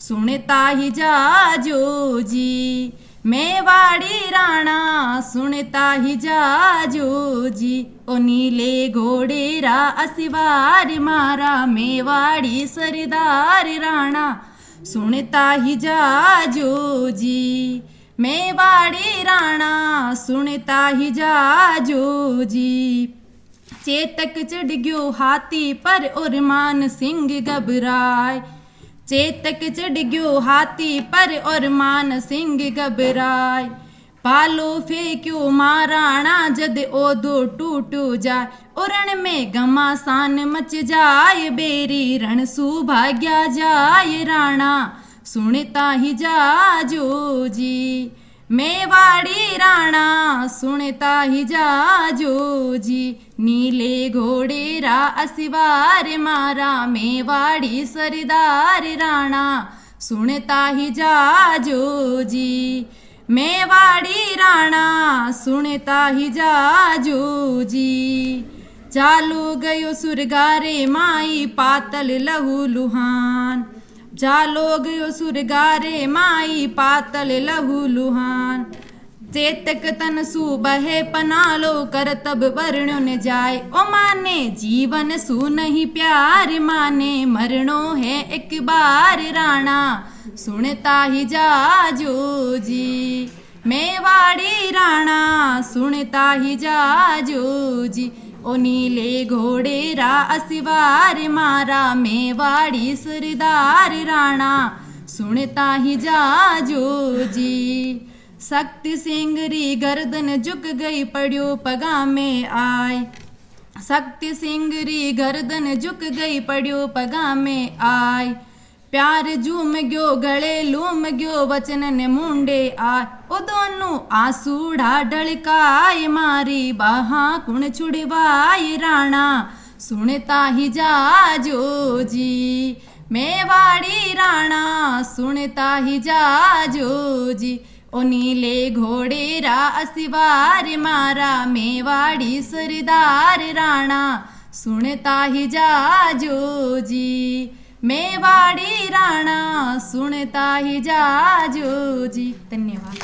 सुनता ही जाजो जी, मेवाड़ी राणा सुनता ही जाजो जी। ओ नीले घोड़े रा अस्वार मारा, मेवाड़ी सरदार राणा, सुनता ही जाजो जी, मेवाड़ी राणा सुनता ही जाजो जी। चेतक चढ़ गयो हाथी पर और मान सिंह घबराए। चेतक चढ़ गयो हाथी पर और मान सिंह घबराए। पालो फेंक्यो महाराणा जद ओदो टूट जाए। और रण में घमासान मच जाए बेरी रण सु भाग्या जाए राणा सुनता ही जाजो जी। मेवाड़ी राणा सुनता ही जाजो जी। नीले घोड़े रा असिवार मारा मेवाड़ी सरदार राणा सुनता ही जाजो जी। मेवाड़ी राणा सुनता ही जाजो जी। चालो गयो सुरगारे माई पातल लहू लुहान। चालो गयो सुरगारे माई पातल लहू लुहान। चेतक तन सु बहे पनालो कर तब वर्ण्यो न जाए। ओ माने जीवन सु नहीं प्यार माने मरणो है एक बार राणा सुनता ही जाजो जी। मेवाड़ी राणा सुनता ही जाजो जी। ओ नीले घोड़े रा असिवार मारा मेवाड़ी सरदार राणा सुनता ही जाजो जी। शक्ति सिंह री गर्दन झुक गई पड़ियो पगा में आए। शक्ति सिंह री गर्दन झुक गई पड़ियो पगा में आए। प्यार झूम गयो गले लूम गयो वचनन मुंडे आए। ओ दोनों आंसूड़ा ढलकाए मारी बाहा कुण छुड़वाए राणा सुनता ही जाजो जी। मेवाड़ी राणा सुनता ही जाजो जी। ओ नीले घोड़े रा असिवार मारा मेवाड़ी सरदार राणा सुनता ही जाजो जी। मेवाड़ी राणा सुनता ही जाजो जी। धन्यवाद।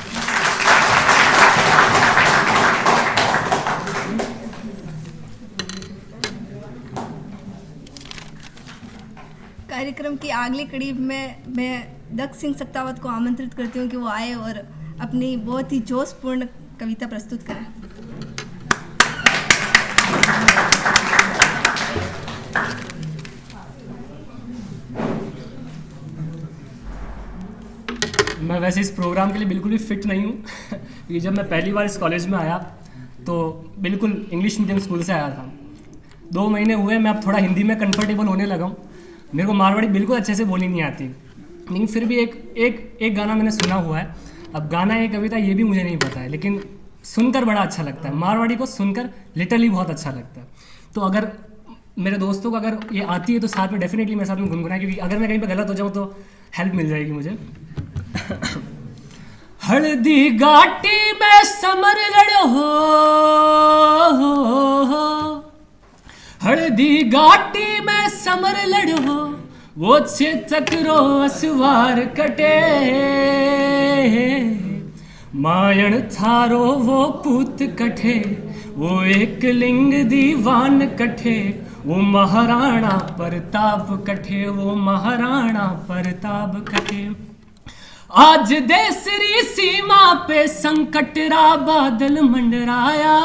कार्यक्रम की अगली कड़ी में मैं दक्ष सिंह सक्तावत को आमंत्रित करती हूँ कि वो आए और अपनी बहुत ही जोशपूर्ण कविता प्रस्तुत करें। मैं वैसे इस प्रोग्राम के लिए बिल्कुल भी फिट नहीं हूँ क्योंकि जब मैं पहली बार इस कॉलेज में आया तो बिल्कुल इंग्लिश मीडियम स्कूल से आया था। 2 महीने हुए मैं अब थोड़ा हिंदी में कंफर्टेबल होने लगा हूँ। मेरे को मारवाड़ी बिल्कुल अच्छे से बोलनी नहीं आती, लेकिन फिर भी एक गाना मैंने सुना हुआ है। अब गाना या कविता ये भी मुझे नहीं पता है, लेकिन सुनकर बड़ा अच्छा लगता है। मारवाड़ी को सुनकर लिटरली बहुत अच्छा लगता है। तो अगर मेरे दोस्तों को अगर ये आती है तो साथ में डेफिनेटली मेरे साथ में गुनगुनाए, क्योंकि अगर मैं कहीं पर गलत हो जाऊँ तो हेल्प मिल जाएगी मुझे। हल्दी घाटी में समर लड़ो हो, हल्दी घाटी में समर लड़ो, वो चक्रो असवार कटे, मायण थारो वो पूत कठे, वो एक लिंग दीवान कठे, वो महाराणा प्रताप कठे, वो महाराणा प्रताप कठे। आज देसरी सीमा पे संकट रा बादल मंडराया,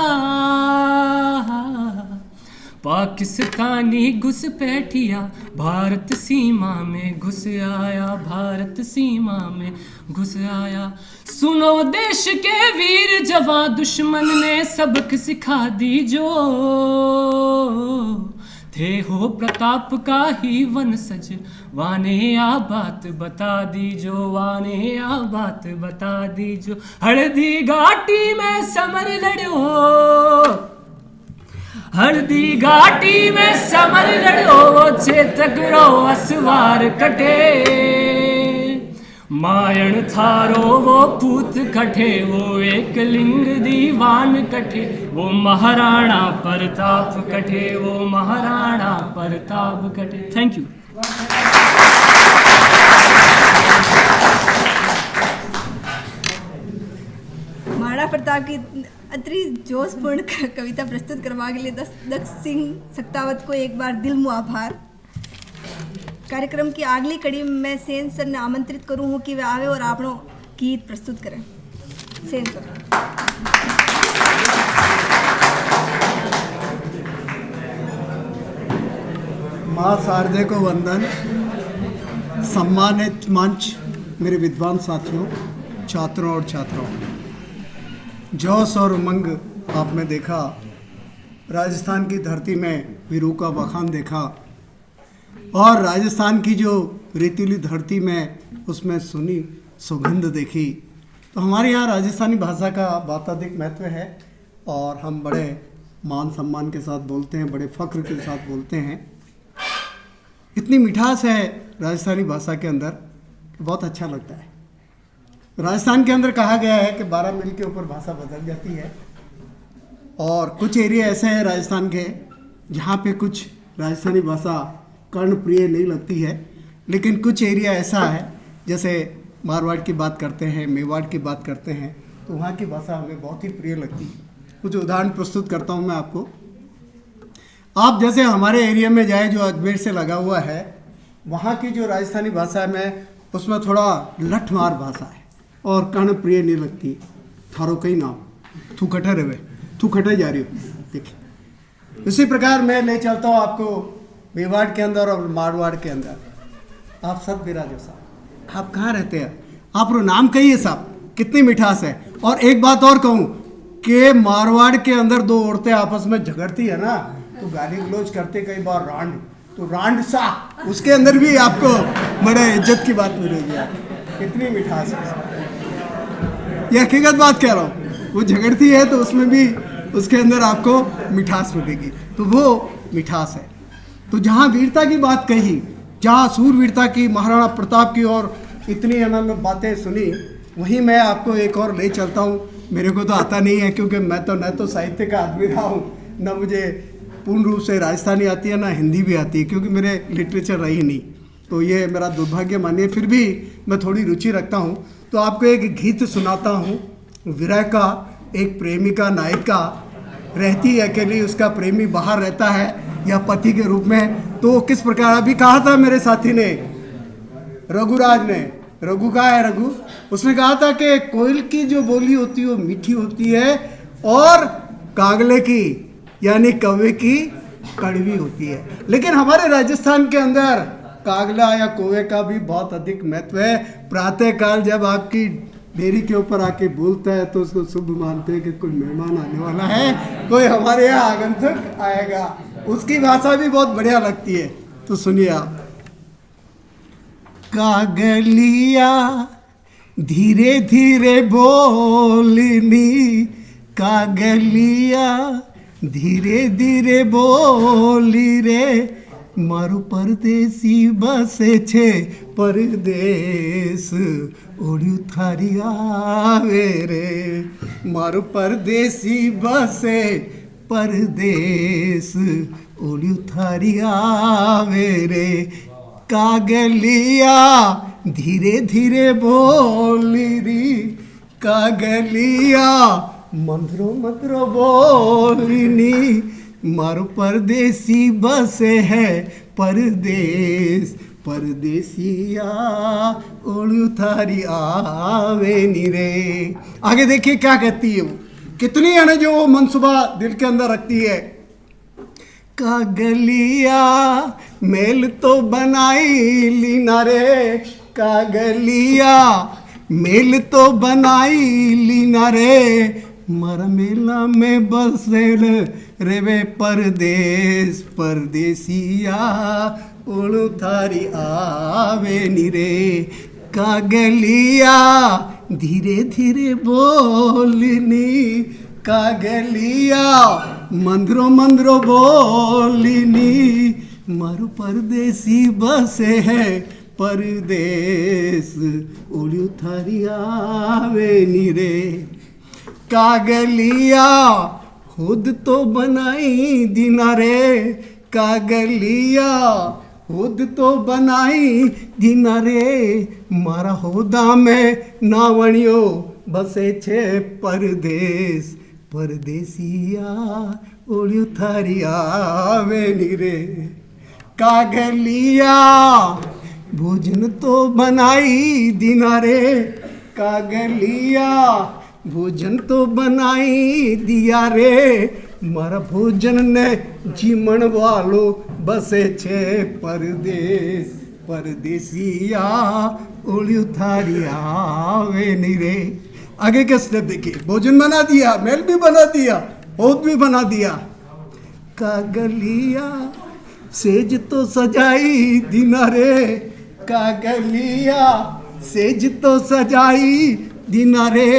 पाकिस्तानी घुसपैठिया भारत सीमा में घुस आया, भारत सीमा में घुस आया। सुनो देश के वीर जवान, दुश्मन ने सबक सिखा दी जो, थे हो प्रताप का ही वंशज, वाने आ बात बता दीजो, वाने आ बात बता दीजो। हल्दी घाटी में समर लड़ो, हल्दी घाटी में समर लड़ो, चेतकरो असवार कटे, मायण थारो वो पूत कठे, वो एक लिंग दीवान कठे, वो महाराणा प्रताप कठे, वो महाराणा प्रताप कठे। Thank you. महाराणा प्रताप की अति जोशपूर्ण कविता प्रस्तुत करवा के लिए दक्ष सिंह सक्तावत को एक बार दिल मुँह आभार। कार्यक्रम की अगली कड़ी में मैं सेन सर ने आमंत्रित करूँ हूँ कि वे आवे और आपनों गीत प्रस्तुत करें। सेन सर। माँ शारदे को वंदन। सम्मानित मंच, मेरे विद्वान साथियों, छात्रों और छात्राओं, जोश और उमंग आपने देखा। राजस्थान की धरती में वीरों का बखान देखा और राजस्थान की जो रेतीली धरती में उसमें सुनी सुगंध देखी। तो हमारे यहाँ राजस्थानी भाषा का बहुत अधिक महत्व है और हम बड़े मान सम्मान के साथ बोलते हैं, बड़े फख्र के साथ बोलते हैं। इतनी मिठास है राजस्थानी भाषा के अंदर, बहुत अच्छा लगता है। राजस्थान के अंदर कहा गया है कि 12 मील के ऊपर भाषा बदल जाती है और कुछ एरिया ऐसे हैं राजस्थान के जहाँ पे कुछ राजस्थानी भाषा कर्णप्रिय नहीं लगती है, लेकिन कुछ एरिया ऐसा है जैसे मारवाड़ की बात करते हैं, मेवाड़ की बात करते हैं, तो वहाँ की भाषा हमें बहुत ही प्रिय लगती है। कुछ उदाहरण प्रस्तुत करता हूँ मैं आपको। आप जैसे हमारे एरिया में जाए जो अजमेर से लगा हुआ है, वहाँ की जो राजस्थानी भाषा है में उसमें थोड़ा लठमार भाषा है और कर्णप्रिय नहीं लगती। थारो कई नाम थू कटे रहे, थू कटे जा रही हो। देखिए इसी प्रकार मैं ले चलता हूँ आपको मेवाड़ के अंदर और मारवाड़ के अंदर। आप सब बिराजो साहब, आप कहाँ रहते हैं? आप रो नाम कहिए साहब, कितनी मिठास है। और एक बात और कहूँ कि मारवाड़ के अंदर दो औरतें आपस में झगड़ती है ना, तो गाली गलौज करते कई बार रांड, तो रांड सा उसके अंदर भी आपको बड़े इज्जत की बात मिलेगी। आप कितनी मिठास है, यह हकीकत बात कह रहा हूँ। वो झगड़ती है तो उसमें भी उसके अंदर आपको मिठास मिलेगी, तो वो मिठास है। तो जहाँ वीरता की बात कही, जहाँ सूरवीरता की, महाराणा प्रताप की और इतनी अनंत बातें सुनी, वहीं मैं आपको एक और ले चलता हूँ। मेरे को तो आता नहीं है क्योंकि मैं तो न तो साहित्य का आदमी रहा हूँ, न मुझे पूर्ण रूप से राजस्थानी आती है, ना हिंदी भी आती है, क्योंकि मेरे लिटरेचर रही नहीं। तो ये मेरा दुर्भाग्य मानिए, फिर भी मैं थोड़ी रुचि रखता हूँ। तो आपको एक गीत सुनाता हूँ विरह का। एक प्रेमिका नायिका रहती है अकेली, उसका प्रेमी बाहर रहता है या पति के रूप में। तो किस प्रकार, अभी कहा था मेरे साथी ने, रघुराज ने, रघु का है रघु, उसने कहा था कि कोयल की जो बोली होती है वो मीठी होती है और कागले की यानी कौवे की कड़वी होती है। लेकिन हमारे राजस्थान के अंदर कागला या कौवे का भी बहुत अधिक महत्व है। प्रातः काल जब आपकी डेयरी के ऊपर आके बोलता है तो उसको शुभ मानते हैं कि कोई मेहमान आने वाला है, कोई हमारे यहाँ आगंतुक आएगा। उसकी भाषा भी बहुत बढ़िया लगती है, तो सुनिए आप। कागलिया धीरे धीरे बोलनी, कागलिया धीरे धीरे बोली रे, मारू परदेसी बसे छे परदेश ओढ़ू थारी आवे रे, मारू परदेसी बसे परदेश ओढ़ू थारी आवे रे। कागलिया धीरे धीरे बोली री, कागलिया मंद्रो मंद्रो बोलिनी, मारो परदेसी बसे है परदेश, परदेसिया ओढ़ू थारी आवे नी रे। आगे देखिए क्या कहती है वो, कितनी है जो वो मनसूबा दिल के अंदर रखती है। कागलिया मेल तो बनाई लीना रे, कागलिया मेल तो बनाई लीना रे, मर मेला में बसेल रेवे परदेश, परदेसिया ओढ़ू थारी आवे नी रे। कागलिया धीरे धीरे बोलनी, कागलिया मंद्रो मंद्रो बोलिनी, मारू परदेसी बसे है परदेश ओढ़ू थारी आवे नी रे। कागलिया खुद तो बनाई दिना रे, कागलिया खुद तो बनाई दिना रे, मारा होदा में नावणियो बसे छे परदेश, परदेसिया ओढ़ू थारी आवे नी रे। कागलिया भोजन तो बनाई दिना रे, कागलिया भोजन तो बनाई दिया रे, मारा भोजन ने जीवन वालो बसे छे परदेश परदेसिया ओलियो थारी आवे नी रे। आगे के स्टेप देखिए, भोजन बना दिया, मेल भी बना दिया, पौध भी बना दिया। कागलिया सेज तो सजाई दिना रे, कागलिया सेज तो सजाई दिना रे,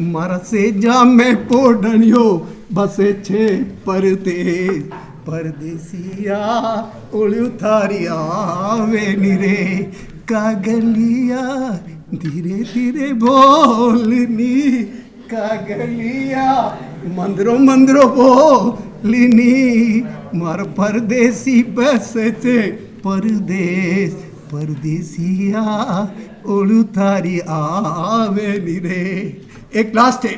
मारा सेजा में पोडणियो बसे छे परदेश परदेसिया ओलियो थारी आवे नी रे। कागलिया धीरे धीरे बोलनी, कागलिया मंदरो मंदरो बोलनी, मार परदेसी बसे थे परदेश परदेसिया ओलू थारी आवे नी रे। एक लास्ट है।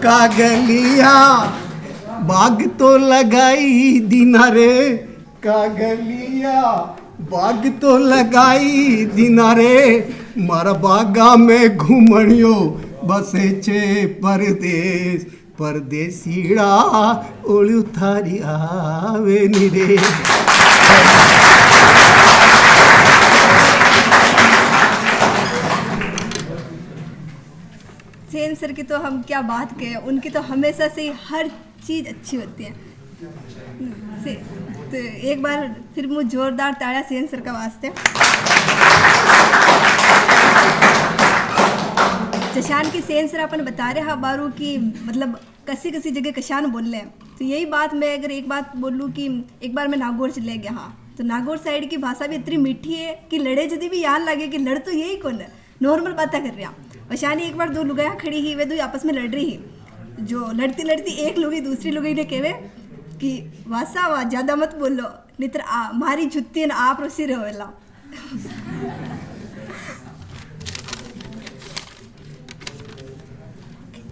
कागलिया बाग तो लगाई दिना रे, कागलिया बाग तो लगाई दिना रे, मारा बागा में घूमणियो बसे छे परदेश परदेसीड़ा ओलियो थारी आवे नी रे। सेन सर की तो हम क्या बात करें, उनकी तो हमेशा से ही हर चीज़ अच्छी होती है। तो एक बार फिर मुझे जोरदार ताड़ा सेन सर का वास्ते। जशान की सेन सर अपन बता रहे हैं बारू की मतलब कसी कसी जगह कशान बोल रहे हैं। तो यही बात मैं अगर एक बात बोलूँ कि एक बार मैं नागौर चले गया, हाँ, तो नागौर साइड की भाषा भी इतनी मीठी है कि लड़े यदि भी याद लगे कि लड़ तो यही कौन है, नॉर्मल बातें कर रहा। वशानी एक बार दो लुगाया खड़ी ही, वे दो आपस में लड़ रही ही, जो लड़ती लड़ती एक लुगाई दूसरी लुगाई ने कहे कि वासा वाह ज़्यादा मत बोलो नितर मारी जुत्ती न आप रोसी रहोला।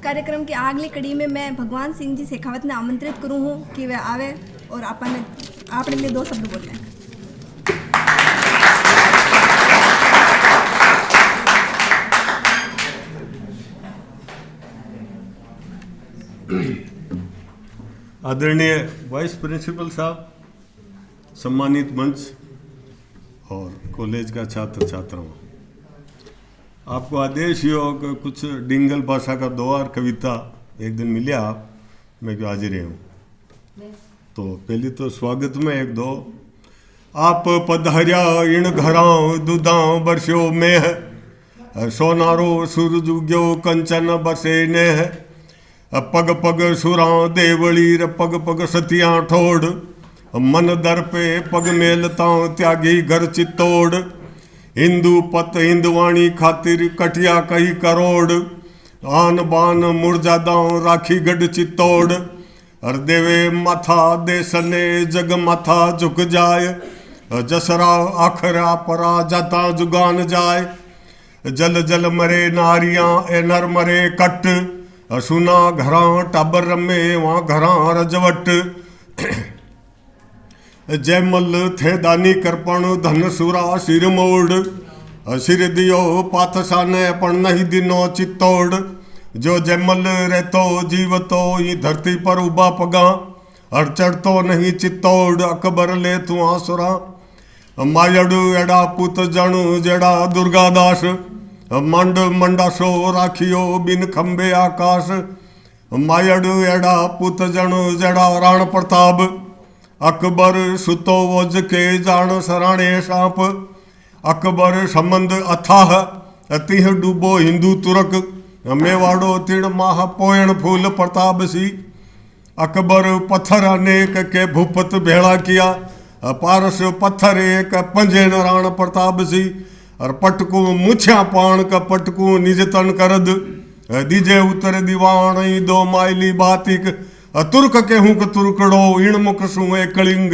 कार्यक्रम की अगली कड़ी में मैं भगवान सिंह जी शेखावत ने आमंत्रित करूँ हूँ कि वे आवे और आपने लिए दो शब्द बोलने हैं। आदरणीय वाइस प्रिंसिपल साहब, सम्मानित मंच और कॉलेज का छात्र छात्राओं, आपको आदेश ही हो कि कुछ डिंगल भाषा का दो और कविता एक दिन मिले आप, मैं क्यों हाजिर हूँ। तो पहली तो स्वागत में एक दो आप पधारिया इन घरां दुदां बरस्यो में है, सोनारो सूरज उग्यो कंचन बरसे ने है, पग पग सुरां देवली रे पग पग सतियां ठोड़, मन दर पे पग मेलतां त्यागी घर चित्तोड़, हिंदू पत हिंदवाणी खातिर कटिया कही करोड़, आन बान मुरजादां राखी गढ़ चित्तोड़, हर देवे माथा देश ने जग माथा झुक जाए, जसरा आखरा परा जाता जुगान जाए, जल जल मरे नारियां ए नर मरे कट, सुना घरां टाबर रमे वहाँ घरां रजवट, जयमल थे दानी करपण धन सुरा सिर मोड़, सिर दियो पातशाने पण नहीं दिनो चित्तौड़, जो जयमल रहतो जीवतो ये धरती पर उबा पगा, हर चढ़तो नहीं चित्तौड़, अकबर ले तू आसुरा, मायड़ एड़ा पुत जणु जेड़ा दुर्गादास, मंड मंडासो राखियो बिन खंबे आकाश, मायड़ एड़ा पुत जणु जड़ा राण प्रताप, अकबर सुतो वोज के जान सराणे सांप, अकबर संबंध अथाह अतिह डूबो हिंदू तुरक, मेवाड़ो तिड़ माह पोयण फूल प्रताप सी, अकबर पत्थर अनेक के भूपत भेड़ा किया, पारस पत्थर एक पंजे राण प्रताप सी, और पटकू मुछ्या पाण का पटकू निज तन करद, दीजे उतर दीवान दो माइली बातिक, तुर्क के हुक तुर्कड़ो इण मुख सुए कलिंग,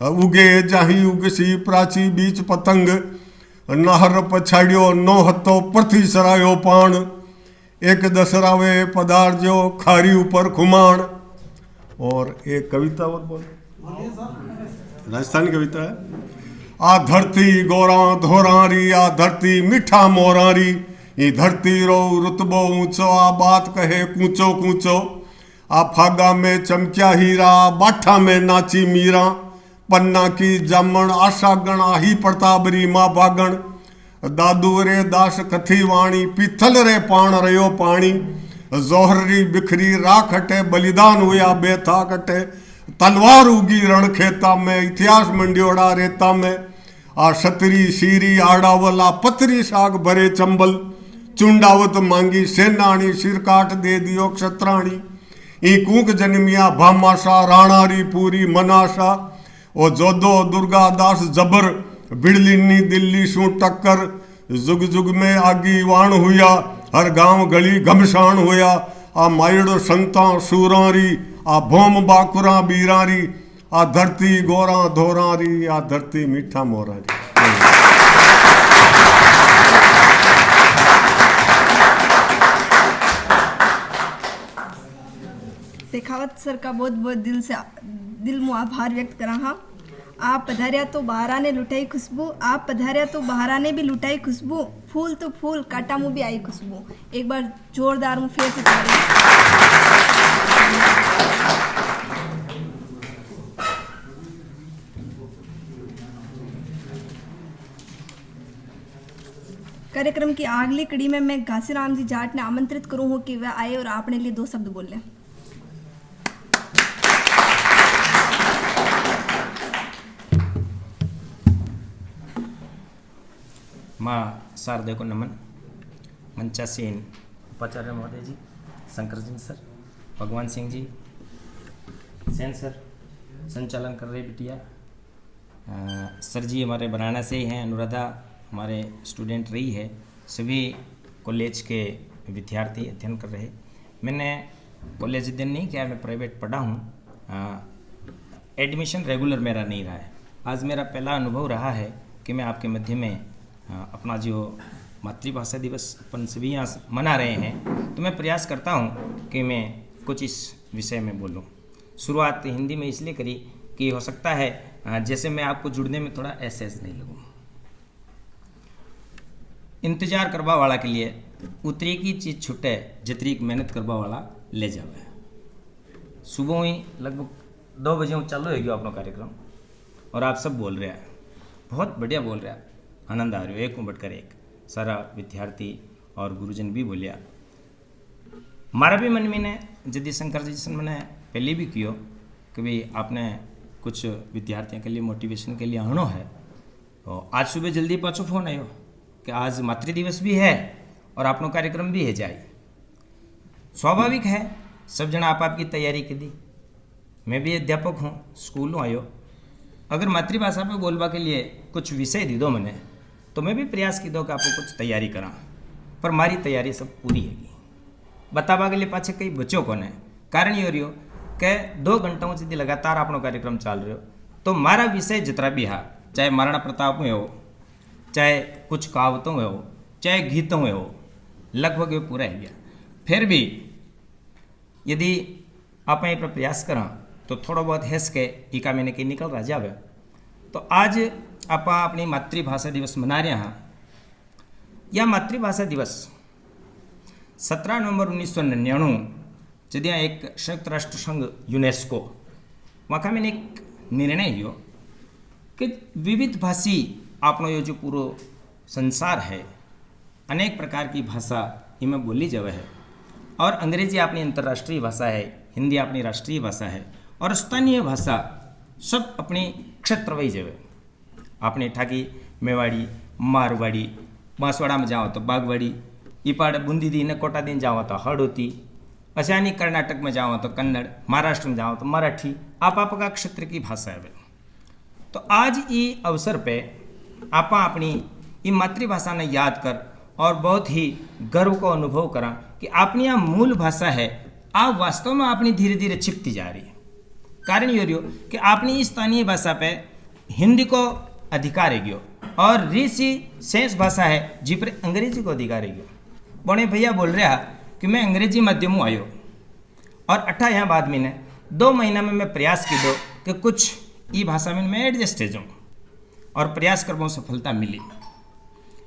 उगे जाही उगसी प्राची बीच पतंग, नहर पछाड़ियो नो हतो पृथ्वी सरायो पाण, एक दसरावे पदार्जो खारी ऊपर खुमाण। और एक कविता और बोल, राजस्थानी कविता है। आ धरती गोरा धोरारी, आ धरती मीठा मोरारी, ये धरती रो रुतबो ऊंचो, आ बात कहे कूचो कूचो, आ फागा में चमक्या हीरा, बाठा में नाची मीरा, पन्ना की जामण आशा गणा ही प्रतापरी माँ भागण, दादू रे दास कथी वाणी, पीथल रे पाण रयो पाणी, जोहरी बिखरी राख हटे, बलिदान हुआ बेथा कटे, तलवार उगी रण खेता में, इतिहास मंडियोड़ा रेता में, आ छतरी शीरी आड़ावला, पतरी साग भरे चंबल, चुंडावत मांगी सेनानी, सिर काट दे दियो क्षत्राणी, ई कूक जन्मिया भामाशा, राणारी पूरी मनाशा, ओ जोधो दुर्गा दास जबर, बिड़लिनी दिल्ली सू टक्कर, जुग जुग में आगी वाण हुआ, हर गांव गली घमसान हुआ, आ मायड़ संता सूरारी, आ भोम बाकुरा बीरारी, आ धरती गोरा धोरारी, आ धरती मीठा मोरारी। शेखावत सर का बहुत बहुत दिल मुँह आभार व्यक्त करा। हाँ, आप पधारिया तो बहारा ने लुटाई खुशबू, आप पधारिया तो बहारा ने भी लुटाई खुशबू, फूल तो फूल काटा मुँह भी आई खुशबू। एक बार जोरदार मुँह फिर से कार्यक्रम की अगली कड़ी में मैं घासीराम जी जाट ने आमंत्रित करूँ हूँ कि वह आए और आपने लिए 2 शब्द बोल लें। माँ शारदे को नमन। मंचासीन उपाचार्य महोदय जी, शंकर सिंह सर, भगवान सिंह जी, सेन सर, संचालन कर रहे बिटिया, सर जी हमारे बनाना से ही हैं, अनुराधा हमारे स्टूडेंट रही है, सभी कॉलेज के विद्यार्थी अध्ययन कर रहे। मैंने कॉलेज अध्ययन नहीं किया, मैं प्राइवेट पढ़ा हूँ, एडमिशन रेगुलर मेरा नहीं रहा है। आज मेरा पहला अनुभव रहा है कि मैं आपके मध्य में अपना जो मातृभाषा दिवस अपन सभी यहाँ मना रहे हैं, तो मैं प्रयास करता हूँ कि मैं कुछ इस विषय में बोलूँ। शुरुआत हिंदी में इसलिए करी कि हो सकता है जैसे मैं आपको जुड़ने में थोड़ा एहसास नहीं लगूँ। इंतजार करवा वाला के लिए उतरी की चीज़ छुटे, जतरी मेहनत करवा वाला ले जावे। सुबह ही लगभग 2 बजे चालू हो गया अपना कार्यक्रम और आप सब बोल रहे हैं, बहुत बढ़िया बोल रहे हैं, आनंद आ रहा है, एक बढ़कर एक। सारा विद्यार्थी और गुरुजन भी बोलिया। हमारा भी मन में ने यदि शंकर जी से मैंने पहले भी किया कि भाई आपने कुछ विद्यार्थियों के लिए मोटिवेशन के लिए आनो है, तो आज सुबह जल्दी पाछो फोन आयो कि आज मातृ दिवस भी है और आपनो कार्यक्रम भी है जाए। स्वाभाविक है, सब जना आप आपकी तैयारी की दी। मैं भी अध्यापक हूँ, स्कूलों आयो, अगर मातृभाषा पे बोलवा के लिए कुछ विषय दी दो मैंने, तो मैं भी प्रयास की दो कि आपको कुछ तैयारी करा, पर हमारी तैयारी सब पूरी हैगी। बतावा के लिए पाछे कई बच्चों को ने कारण ये रही हो कि 2 घंटों से लगातार अपनो कार्यक्रम चल रहे हो, तो हमारा विषय जितना भी है, चाहे महाराणा प्रताप में हो, चाहे कुछ कहावतों में हो, चाहे गीतों में हो, लगभग ये पूरा है गया। फिर भी यदि आप यहीं पर प्रयास करा तो थोड़ा बहुत हैस के इका महीने के निकल रहा जावे। तो आज आप अपनी मातृभाषा दिवस मना रहे हैं। यह मातृभाषा दिवस 17 नवंबर 1999 जब एक संयुक्त राष्ट्र संघ यूनेस्को वहाँ मैंने एक निर्णय लियो कि विविध भाषी आपनो ये जो पूरो संसार है, अनेक प्रकार की भाषा इनमें बोली जावे है, और अंग्रेजी अपनी अंतर्राष्ट्रीय भाषा है, हिंदी अपनी राष्ट्रीय भाषा है, और स्थानीय भाषा सब अपनी क्षेत्र वही जावे। आपने ठाकी मेवाड़ी, मारवाड़ी, बांसवाड़ा में जाओ तो बागवाड़ी, इपाड़ बूंदी दी ने कोटा दिन जाओ तो हड़ौती, अचानी कर्नाटक में जाओ तो कन्नड़, महाराष्ट्र में जाओ तो मराठी, आपका क्षेत्र की भाषा है। तो आज ये अवसर पे आप अपनी ये मातृभाषा ने याद कर और बहुत ही गर्व को अनुभव करा कि अपनी यहाँ मूल भाषा है, आप वास्तव में अपनी धीरे धीरे छिपती जा रही है। कारण ये रही कि अपनी स्थानीय भाषा पे हिंदी को अधिकार है गयो और ऋषि शेष भाषा है जी पर अंग्रेजी को अधिकार है गयो। बड़े भैया बोल रहा कि मैं अंग्रेजी माध्यमों आयो और 18 यहाँ बाद में 2 महीना में मैं प्रयास की दो कि कुछ ये भाषा में मैं एडजस्ट हो जाऊँ, और प्रयास कर बहुत सफलता मिली।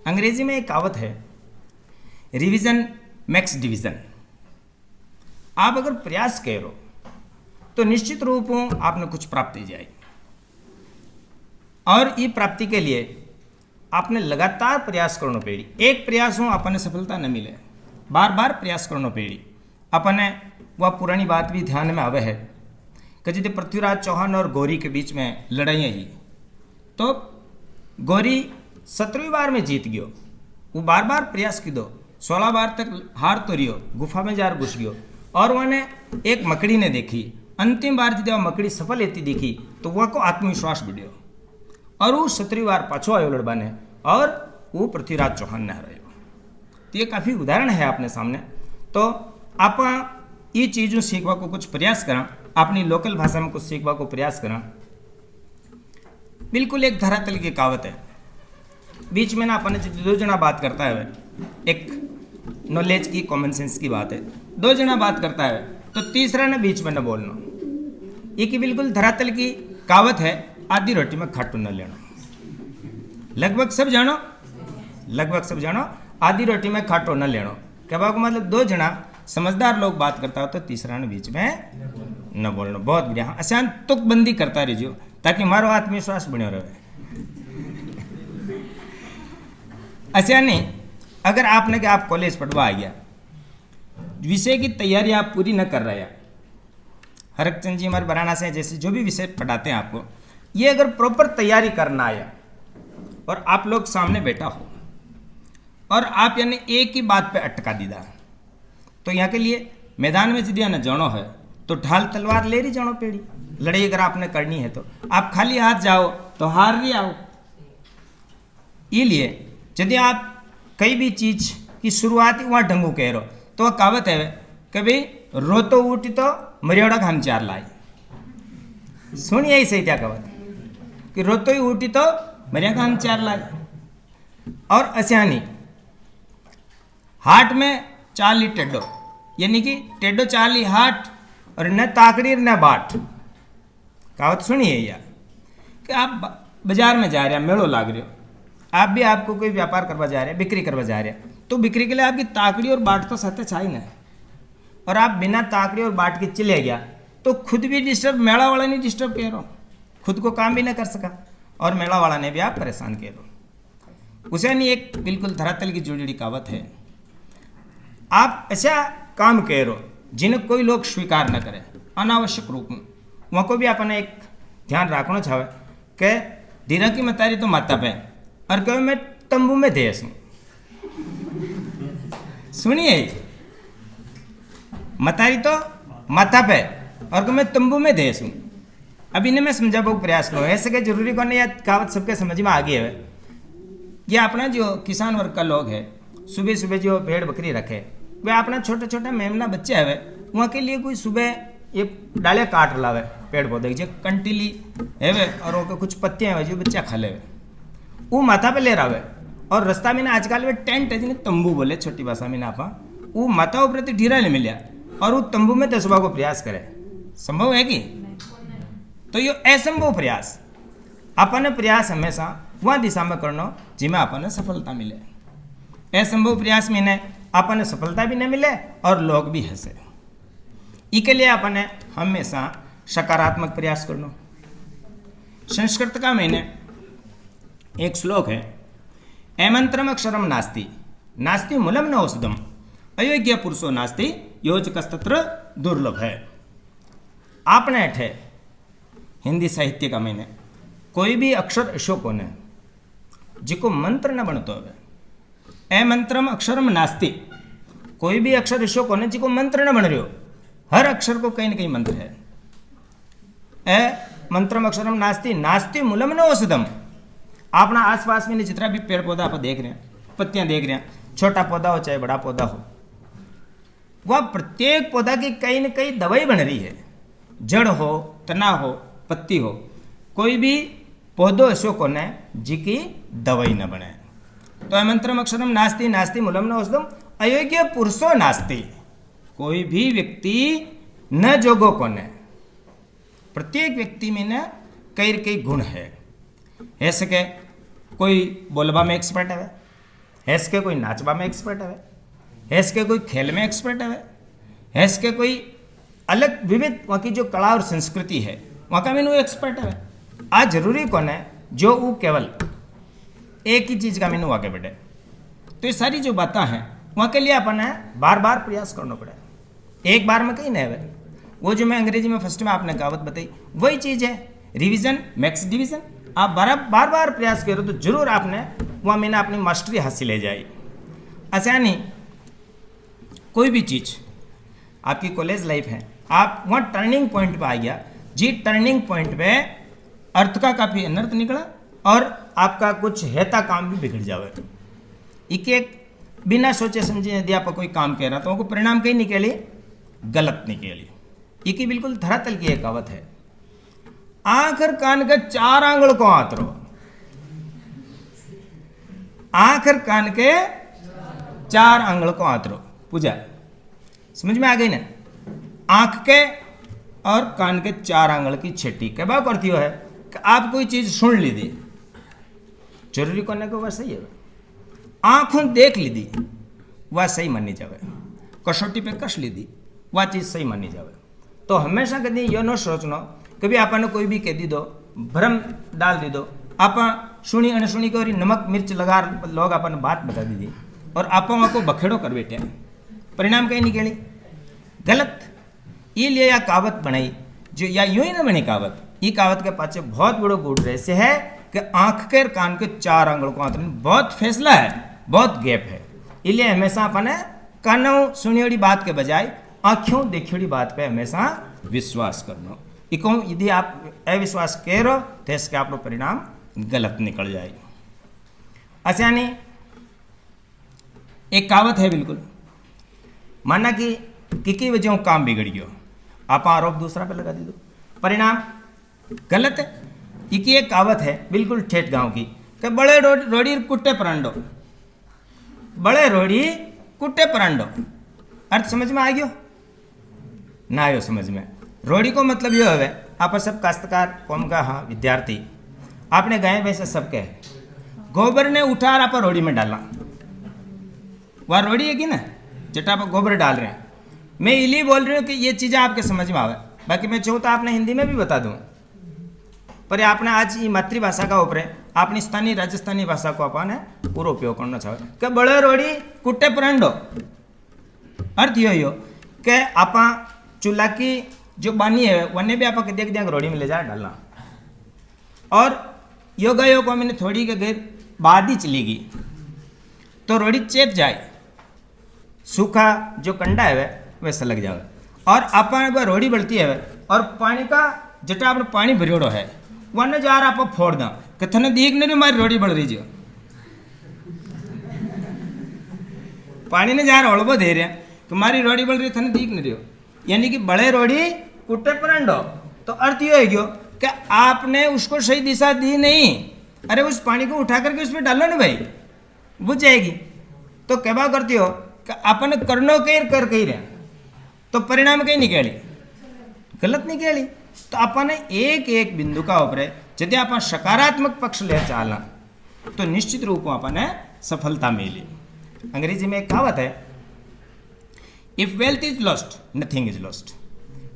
अंग्रेजी में एक कहावत है, रिवीजन मेक्स डिवीजन। आप अगर प्रयास करो तो निश्चित रूप आपने कुछ प्राप्ति जाए। और ये प्राप्ति के लिए आपने लगातार प्रयास करना पेड़ी। एक प्रयास हो अपने सफलता न मिले, बार बार प्रयास करना पेड़ी। अपने वह पुरानी बात भी ध्यान में आवे है कि यदि पृथ्वीराज चौहान और गौरी के बीच में लड़ाई ही तो गौरी 17वीं बार में जीत गयो। वो बार बार प्रयास की दो, 16 बार तक हार तो रियो, गुफा में जार घुस गयो। और वहने एक मकड़ी ने देखी, अंतिम बार जब वह मकड़ी सफल होती देखी तो वह को आत्मविश्वास बढ़ियो और वो 17वीं बार पाछो आयो लड़बा ने और वो पृथ्वीराज चौहान ने हरायो। तो ये काफ़ी उदाहरण है अपने सामने। तो आप ये चीज़ों सीखवा को कुछ प्रयास करा, अपनी लोकल भाषा में कुछ सीखवा को प्रयास करा। बिल्कुल एक धरातल की कहावत है, बीच में ना अपने दो जना बात करता है, एक नॉलेज की कॉमन सेंस की बात है। दो जना बात करता है तो तीसरा ने बीच में न बोलना। ये की बिल्कुल धरातल की कहावत है, आधी रोटी में खाटू न लेना। लगभग सब जानो आधी रोटी में खाटो न लेना। कहवा को मतलब दो जना समझदार लोग बात करता हो तो तीसरा ने बीच में न बोलना। बहुत बढ़िया। आसान तुकबंदी करता रहियो ताकि मारो आत्मविश्वास बनो रहे। ऐसा नहीं, अगर आपने कि आप कॉलेज पढ़वा आ गया, विषय की तैयारी आप पूरी न कर रहे हैं, हरकचंद जी हमारे बराना से जैसे जो भी विषय पढ़ाते हैं आपको, ये अगर प्रॉपर तैयारी करना आया और आप लोग सामने बैठा हो और आप यानी एक ही बात पे अटका दीदा, तो यहाँ के लिए मैदान में यदि न जानो है तो ढाल तलवार ले रही जानो पेड़ी। लड़ाई अगर आपने करनी है तो आप खाली हाथ जाओ तो हार रही आओ। ये लिए यदि आप कई भी चीज की शुरुआत वहाँ ढंगू कह रहे हो तो वह कहावत है कि भाई रोतो उठी तो मरियोड़ा घाम चार लाई। सुनिए ही सही क्या कहावत कि रोतो ही उठी तो मरिया घाम चार लाई। और असियानी हाट में चाली टेडो, यानी कि टेडो चाली हाट और न ताकड़ी न बाट। कहावत सुनिए यार कि आप बाजार में जा रहे हैं, मेड़ो लाग रहे हो, आप भी आपको कोई व्यापार करवा जा रहे हैं, बिक्री करवा जा रहे हैं, तो बिक्री के लिए आपकी ताकड़ी और बाट तो सत्य चाहिए ना। और आप बिना ताकड़ी और बाट के चले गया तो खुद भी डिस्टर्ब, मेला वाला नहीं डिस्टर्ब कह रहा हो, खुद को काम भी ना कर सका और मेला वाला ने भी आप परेशान कह रहे। उसे नहीं एक बिल्कुल धरातल की जुड़ी कहावत है, आप ऐसा काम कह रहे हो जिन्हें कोई लोग स्वीकार न करे अनावश्यक रूप में, वहाँ को भी अपने एक ध्यान रखना चाहे कि धीरा की मतारी तो माता पे और कभी मैं तंबू में देश हूँ। सुनिए, मतारी तो माथा पे और कभी मैं तंबू में देश हूँ। अब इन्हें मैं समझा बहुत प्रयास करूँ, ऐसे कि जरूरी को नहीं, कहावत सबके समझ में आ गई है। ये अपना जो किसान वर्ग का लोग है, सुबह सुबह जो भेड़ बकरी रखे, वे अपना छोटे छोटे मेमना बच्चे है, वहाँ के लिए कोई सुबह ये डाले काट लावे पेड़ पौधे जो कंटीली है वे और वो कुछ पत्तियाँ है जो बच्चा खा ले, वो माथा पे ले रहा है। और रास्ता में ना आजकल वे टेंट है जिन्हें तंबू बोले छोटी भाषा में ना आपा, वो माता प्रति ढीरा नहीं मिला और वो तंबू में दसवा को प्रयास करे। संभव है कि? तो ये असंभव प्रयास, अपन प्रयास हमेशा वह दिशा में करना जिसमें अपन सफलता मिले। असंभव प्रयास में ने अपन सफलता भी न मिले और लोग भी हंसे। इसके लिए अपन हमेशा सकारात्मक प्रयास करना। संस्कृत का मैंने एक श्लोक है, एमंत्रम अक्षरम नास्ति नास्ति मूलम न औषधम अयोग्य पुरुषो नास्ति योजकस्तत्र दुर्लभ है। आपने अठे हिंदी साहित्य का मैंने कोई भी अक्षर ऐसो कोने जिको मंत्र न बनतो है। ए मंत्रम अक्षरम नास्ति, कोई भी अक्षर ऐसो कोने जिको मंत्र न बन रहे हो। हर अक्षर को कहीं न कहीं मंत्र है। ए मंत्रम अक्षरम नास्ति नास्ति मूलम न औषधम। अपना आसपास में जितना भी पेड़ पौधा आप देख रहे हैं, पत्तियां देख रहे हैं, छोटा पौधा हो चाहे बड़ा पौधा हो, वह प्रत्येक पौधा की कहीं न कहीं दवाई बन रही है। जड़ हो, तना हो, पत्ती हो, कोई भी पौधो ऐसो कोने जिकी दवाई न बने। तो मंत्रम अक्षरम नास्ति नास्ति मूलम न औषधम अयोग्य पुरुषो नास्ति, कोई भी व्यक्ति न जोगो कोने। प्रत्येक व्यक्ति में न कई कई गुण है। ऐसे के कोई बोलबा में एक्सपर्ट है, ऐसे के कोई नाचबा में एक्सपर्ट है, ऐसे के कोई खेल में एक्सपर्ट है, हैस के कोई अलग विविध वहाँ की जो कला और संस्कृति है वहाँ का मैंने एक्सपर्ट है। आज जरूरी कौन है जो वो केवल एक ही चीज़ का मैंने आगे बढ़े। तो ये सारी जो बातें हैं वहाँ के लिए अपन है बार बार प्रयास करना पड़े, एक बार में कहीं नहीं है। वो जो मैं अंग्रेजी में फर्स्ट में आपने कहावत बताई वही चीज़ है, रिवीजन मैक्स डिवीजन। आप बार बार प्रयास करो तो जरूर आपने वहाँ मैंने अपनी मास्टरी हासिल हो जाए। ऐसा नहीं कोई भी चीज़ आपकी कॉलेज लाइफ है, आप वहाँ टर्निंग पॉइंट पे आ गया जी, टर्निंग पॉइंट पे अर्थ का काफ़ी अनर्थ निकला और आपका कुछ हेता काम भी बिगड़ जावे। एक बिना सोचे समझे यदि आप कोई काम कह रहा तो उनको परिणाम कहीं निकले गलत निकले। एक बिल्कुल धरातल की एक कहावत है, आखिर कान के 4 आंगल को आतरो। आखिर कान के 4 आंगल को आतरो। पूजा समझ में आ गई ना? आंख के और कान के 4 आंगल की छठी क्या बात करती है कि आप कोई चीज सुन ली दी, जरूरी करने को वह सही है, आंखों देख ली दी वह सही मानी जावे, कसौटी पे कस ली दी वह चीज सही मानी जावे। तो हमेशा कभी यो न सोचना कभी आपने कोई भी कह दी दो, भ्रम डाल दी दो, आप सुनी अनसुनी को नमक मिर्च लगा लोग अपन बात बता दी दी और आप को बखेड़ो कर बैठे, परिणाम कहीं निकली गलत। ये लिए यह कहावत बनाई जो या यूं ही ना बनी कहावत, ये कहावत के पाछे बहुत बड़ो गूढ़ रहस्य है कि आंख के कान के 4 आंगल को आंतरण बहुत फैसला है, बहुत गैप है। इसलिए हमेशा अपन कानों सुनियोड़ी बात के बजाय आँखों देखियोड़ी बात पे हमेशा विश्वास करना। इको यदि आप अविश्वास कह रहे हो तो इसके आप परिणाम गलत निकल जाए। ऐसा नहीं एक कहावत है बिल्कुल, माना कि की वजह काम बिगड़ गयो, आप आरोप दूसरा पे लगा दी दो, परिणाम गलत है। इकी एक कहावत है बिल्कुल ठेठ गांव की कि बड़े रोड़ी कुट्टे परांडो, बड़े रोड़ी कुट्टे परांडो। अर्थ समझ में आ गयो ना? आयो समझ में? रोड़ी को मतलब ये है आप सब काश्तकार कौम का हाँ विद्यार्थी आपने गाय वैसे सब कहे गोबर ने उठा आप रोड़ी में डाला, वह रोड़ी है कि ना जटा आप गोबर डाल रहे हैं। मैं इली बोल रही हूँ कि ये चीज़ें आपके समझ में आवे, बाकी मैं चाहूँ तो आपने हिंदी में भी बता दूँ, पर आपने आज ये मातृभाषा का ऊपर अपनी स्थानीय राजस्थानी भाषा को अपन पूरा उपयोग करना चाहिए कि बड़े रोड़ी कुट्टे परांडो। अर्थ यो कि आप चूल्हा की जो बानी है वन्ने भी आप देख देख रोड़ी में ले जा डालना, और योगा को मैंने थोड़ी के देर बाद ही चली गई तो रोड़ी चेप जाए, सूखा जो कंडा है वैसा लग जाए, और अपन रोड़ी बढ़ती है और पानी का जटा अपने पानी भरियोड़ो है वन जा रहा आप फोड़ दा कि थने दीख नहीं मारी रोड़ी बढ़ रही जो पानी ने जा रहा हड़बो दे रहे कि मारी रोड़ी बढ़ रही थने दीख नहीं रही हो, यानी कि बड़े रोड़ी कुट्टे परांडो। तो अर्थ ये है कि आपने उसको सही दिशा दी नहीं, अरे उस पानी को उठा करके उसमें डालो ना भाई, बुझ जाएगी। तो क्या करती हो कि अपन करनो कहीं कर कहीं रहे तो परिणाम कहीं निकली गलत निकली। तो अपन एक एक बिंदु का ऊपर यदि आप सकारात्मक पक्ष ले चालना तो निश्चित रूप में अपन सफलता मिली। अंग्रेजी में एक कहावत है, if wealth is lost nothing is lost,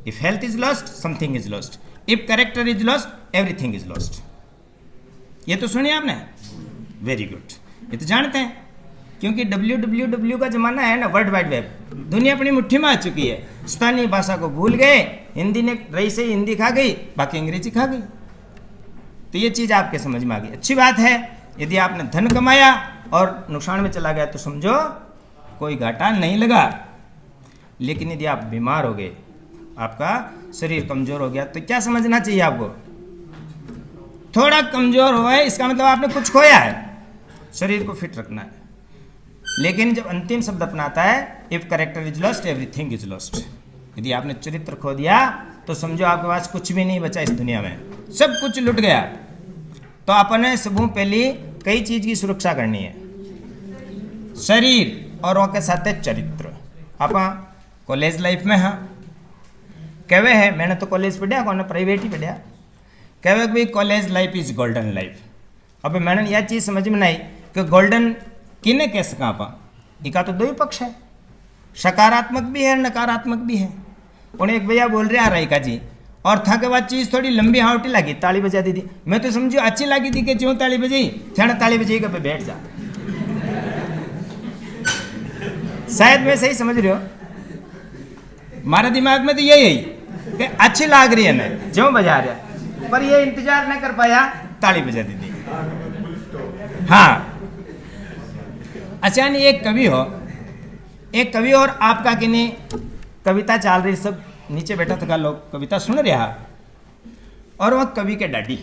if health is lost something is lost, if character is lost everything is lost. ये तो सुनिए आपने, वेरी गुड, ये तो जानते हैं क्योंकि www का जमाना है ना, वर्ल्ड वाइड वेब, दुनिया अपनी मुट्ठी में आ चुकी है। स्थानीय भाषा को भूल गए, हिंदी ने रही से हिंदी खा गई, बाकी अंग्रेजी खा गई। तो ये चीज़ आपके समझ में आ गई, अच्छी बात है। यदि आपने धन कमाया और नुकसान में चला गया तो समझो कोई घाटा नहीं लगा, लेकिन यदि आप बीमार हो गए, आपका शरीर कमजोर हो गया तो क्या समझना चाहिए आपको? थोड़ा कमजोर हुआ है इसका मतलब आपने कुछ खोया है, शरीर को फिट रखना है। लेकिन जब अंतिम शब्द अपनाता है if character is lost everything is lost, यदि आपने चरित्र खो दिया तो समझो आपके पास कुछ भी नहीं बचा इस दुनिया में, सब कुछ लुट गया। तो अपने सबों पहले कई चीज की सुरक्षा करनी है, शरीर और वो के साथ चरित्र। आप कॉलेज लाइफ में हाँ कहवे है, मैंने तो कॉलेज पढ़िया कौन प्राइवेट ही पढ़िया, कहवे भाई college life is golden life. अब मैंने यह चीज़ समझ में नहीं कि गोल्डन किने कह सका आप, इका तो दो ही पक्ष है, सकारात्मक भी है नकारात्मक भी है। और एक भैया बोल रहे रायका जी, और था के बाद चीज़ थोड़ी लंबी हावटी लगी, ताली बजा दी थी। मैं तो समझो अच्छी लगी थी कि क्यों ताली बजाई, थे ताली बजाई पे बैठ जा। शायद मैं सही समझ रहे हो, हमारे दिमाग में तो यही कि अच्छी लाग रही है ना जो बजा रहा, पर ये इंतजार न कर पाया, ताली बजा दी थी। हाँ, अच्छा नहीं, एक कवि और आपका कि नहीं कविता चल रही, सब नीचे बैठा था लोग कविता सुन रहा, और वह कवि के डाडी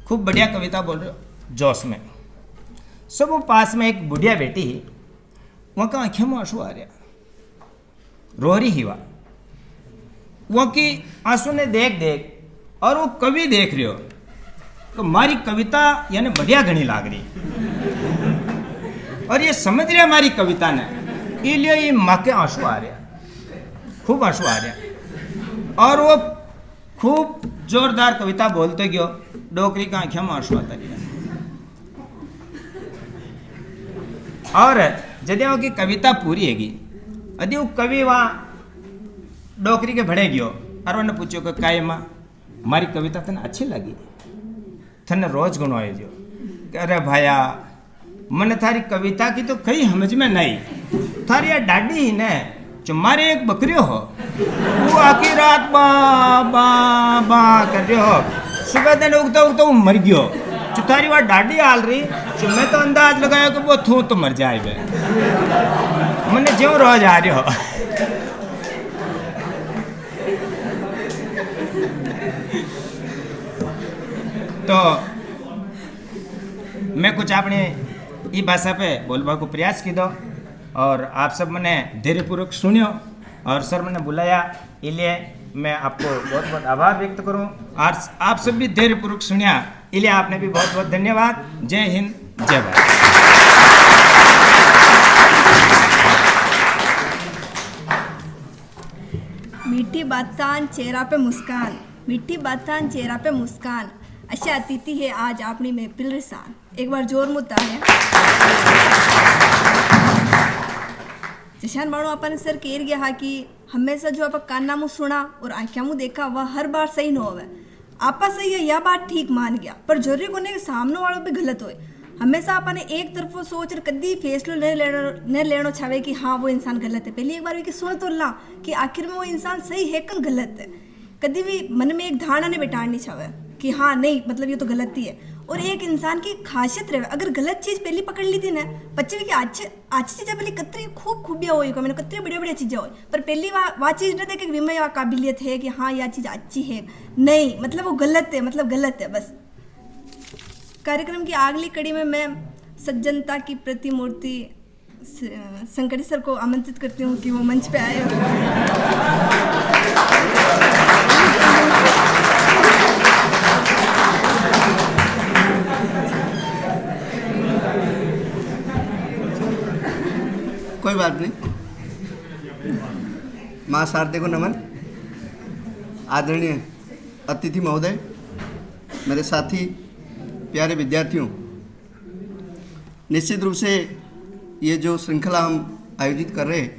खूब बढ़िया कविता बोल रहे हो जोश में। सब वो पास में एक बुढ़िया बेटी ही, वह का आंखों में आंसू आ रहा, रो रही ही वह की आंसू ने देख और वो कवि देख रहे हो तो मारी कविता यानी बढ़िया घनी लाग रही, और ये समझ रहे हमारी कविता ने, इसलिए ये माँ के आंसू आ रहे, खूब आंसू आ रहे, और वो खूब जोरदार कविता बोलते गयो, डोकरी का आंखों में आंसू आता रहा। और यदि वो की कविता पूरी हैगी, यदि वो कवि वहाँ डोकरी के भड़े गयो और उन्हें पूछो कि काय माँ मारी कविता तने अच्छी लगी, थने रोज गुणवाए जो, अरे भाया मन थारी कविता की तो कई समझ में नहीं, थारी यार डाडी ही ने जो मारे एक बकरियो हो, वो आखिर रात बा बा बा कर रहे हो, सुबह दिन उगता उगता वो मर गयो, जो थारी वहाँ डाडी हाल रही, जो मैं तो अंदाज लगाया कि वो थू तो मर जाए बे, मैंने जो रोज आ रहे हो। तो मैं कुछ अपने ई भाषा पे बोलवा को प्रयास की दो, और आप सब मैंने धैर्यपूर्वक सुनियो, और सर मैंने बुलाया इसलिए मैं आपको बहुत बहुत आभार व्यक्त करूं, और आप सब भी धैर्यपूर्वक सुनिया इसलिए आपने भी बहुत बहुत धन्यवाद। जय हिंद, जय भारत। मीठी बातान चेहरा पे मुस्कान, मीठी बातान चेहरा पे मुस्कान, अशा अतिथि है आज आपनी महफिल रिसान। एक बार जोर मुद्दा है जशान मानो अपन सर केर गया हा कि हमेशा जो आप काना मुँह सुना और आँखें मुँह देखा वह हर बार सही न होवे। आपा सही है यह बात ठीक मान गया, पर जरूरी को नहीं सामने वालों भी गलत होए। हमेशा अपने एक तरफ सोच कर कभी फैसलो नहीं लेना चाहे कि हाँ वो इंसान गलत है, पहले एक बार भी सुन तो ला कि आखिर में वो इंसान सही है कन गलत है। कभी भी मन में एक धारणा नहीं बिठानी चाहे कि हाँ नहीं मतलब ये तो गलती है। और एक इंसान की खासियत रहे, अगर गलत चीज़ पहले पकड़ ली थी ना बच्चे की अच्छी चीज़ें पहले कतरी खूब खूबियाँ हुई मैंने कतरी बढ़िया बढ़िया चीज़ें हुई, पर पहली वह चीज़ नहीं देखे कि वह काबिलियत है कि हाँ यह चीज़ अच्छी है, नहीं मतलब वो गलत है, मतलब गलत है बस। कार्यक्रम की अगली कड़ी में मैं सज्जनता की प्रतिमूर्ति संकटी सर को आमंत्रित करती हूँ कि वो मंच पे आए। कोई बात नहीं। माँ शारदे को नमन। आदरणीय अतिथि महोदय, मेरे साथी प्यारे विद्यार्थियों, निश्चित रूप से ये जो श्रृंखला हम आयोजित कर रहे हैं,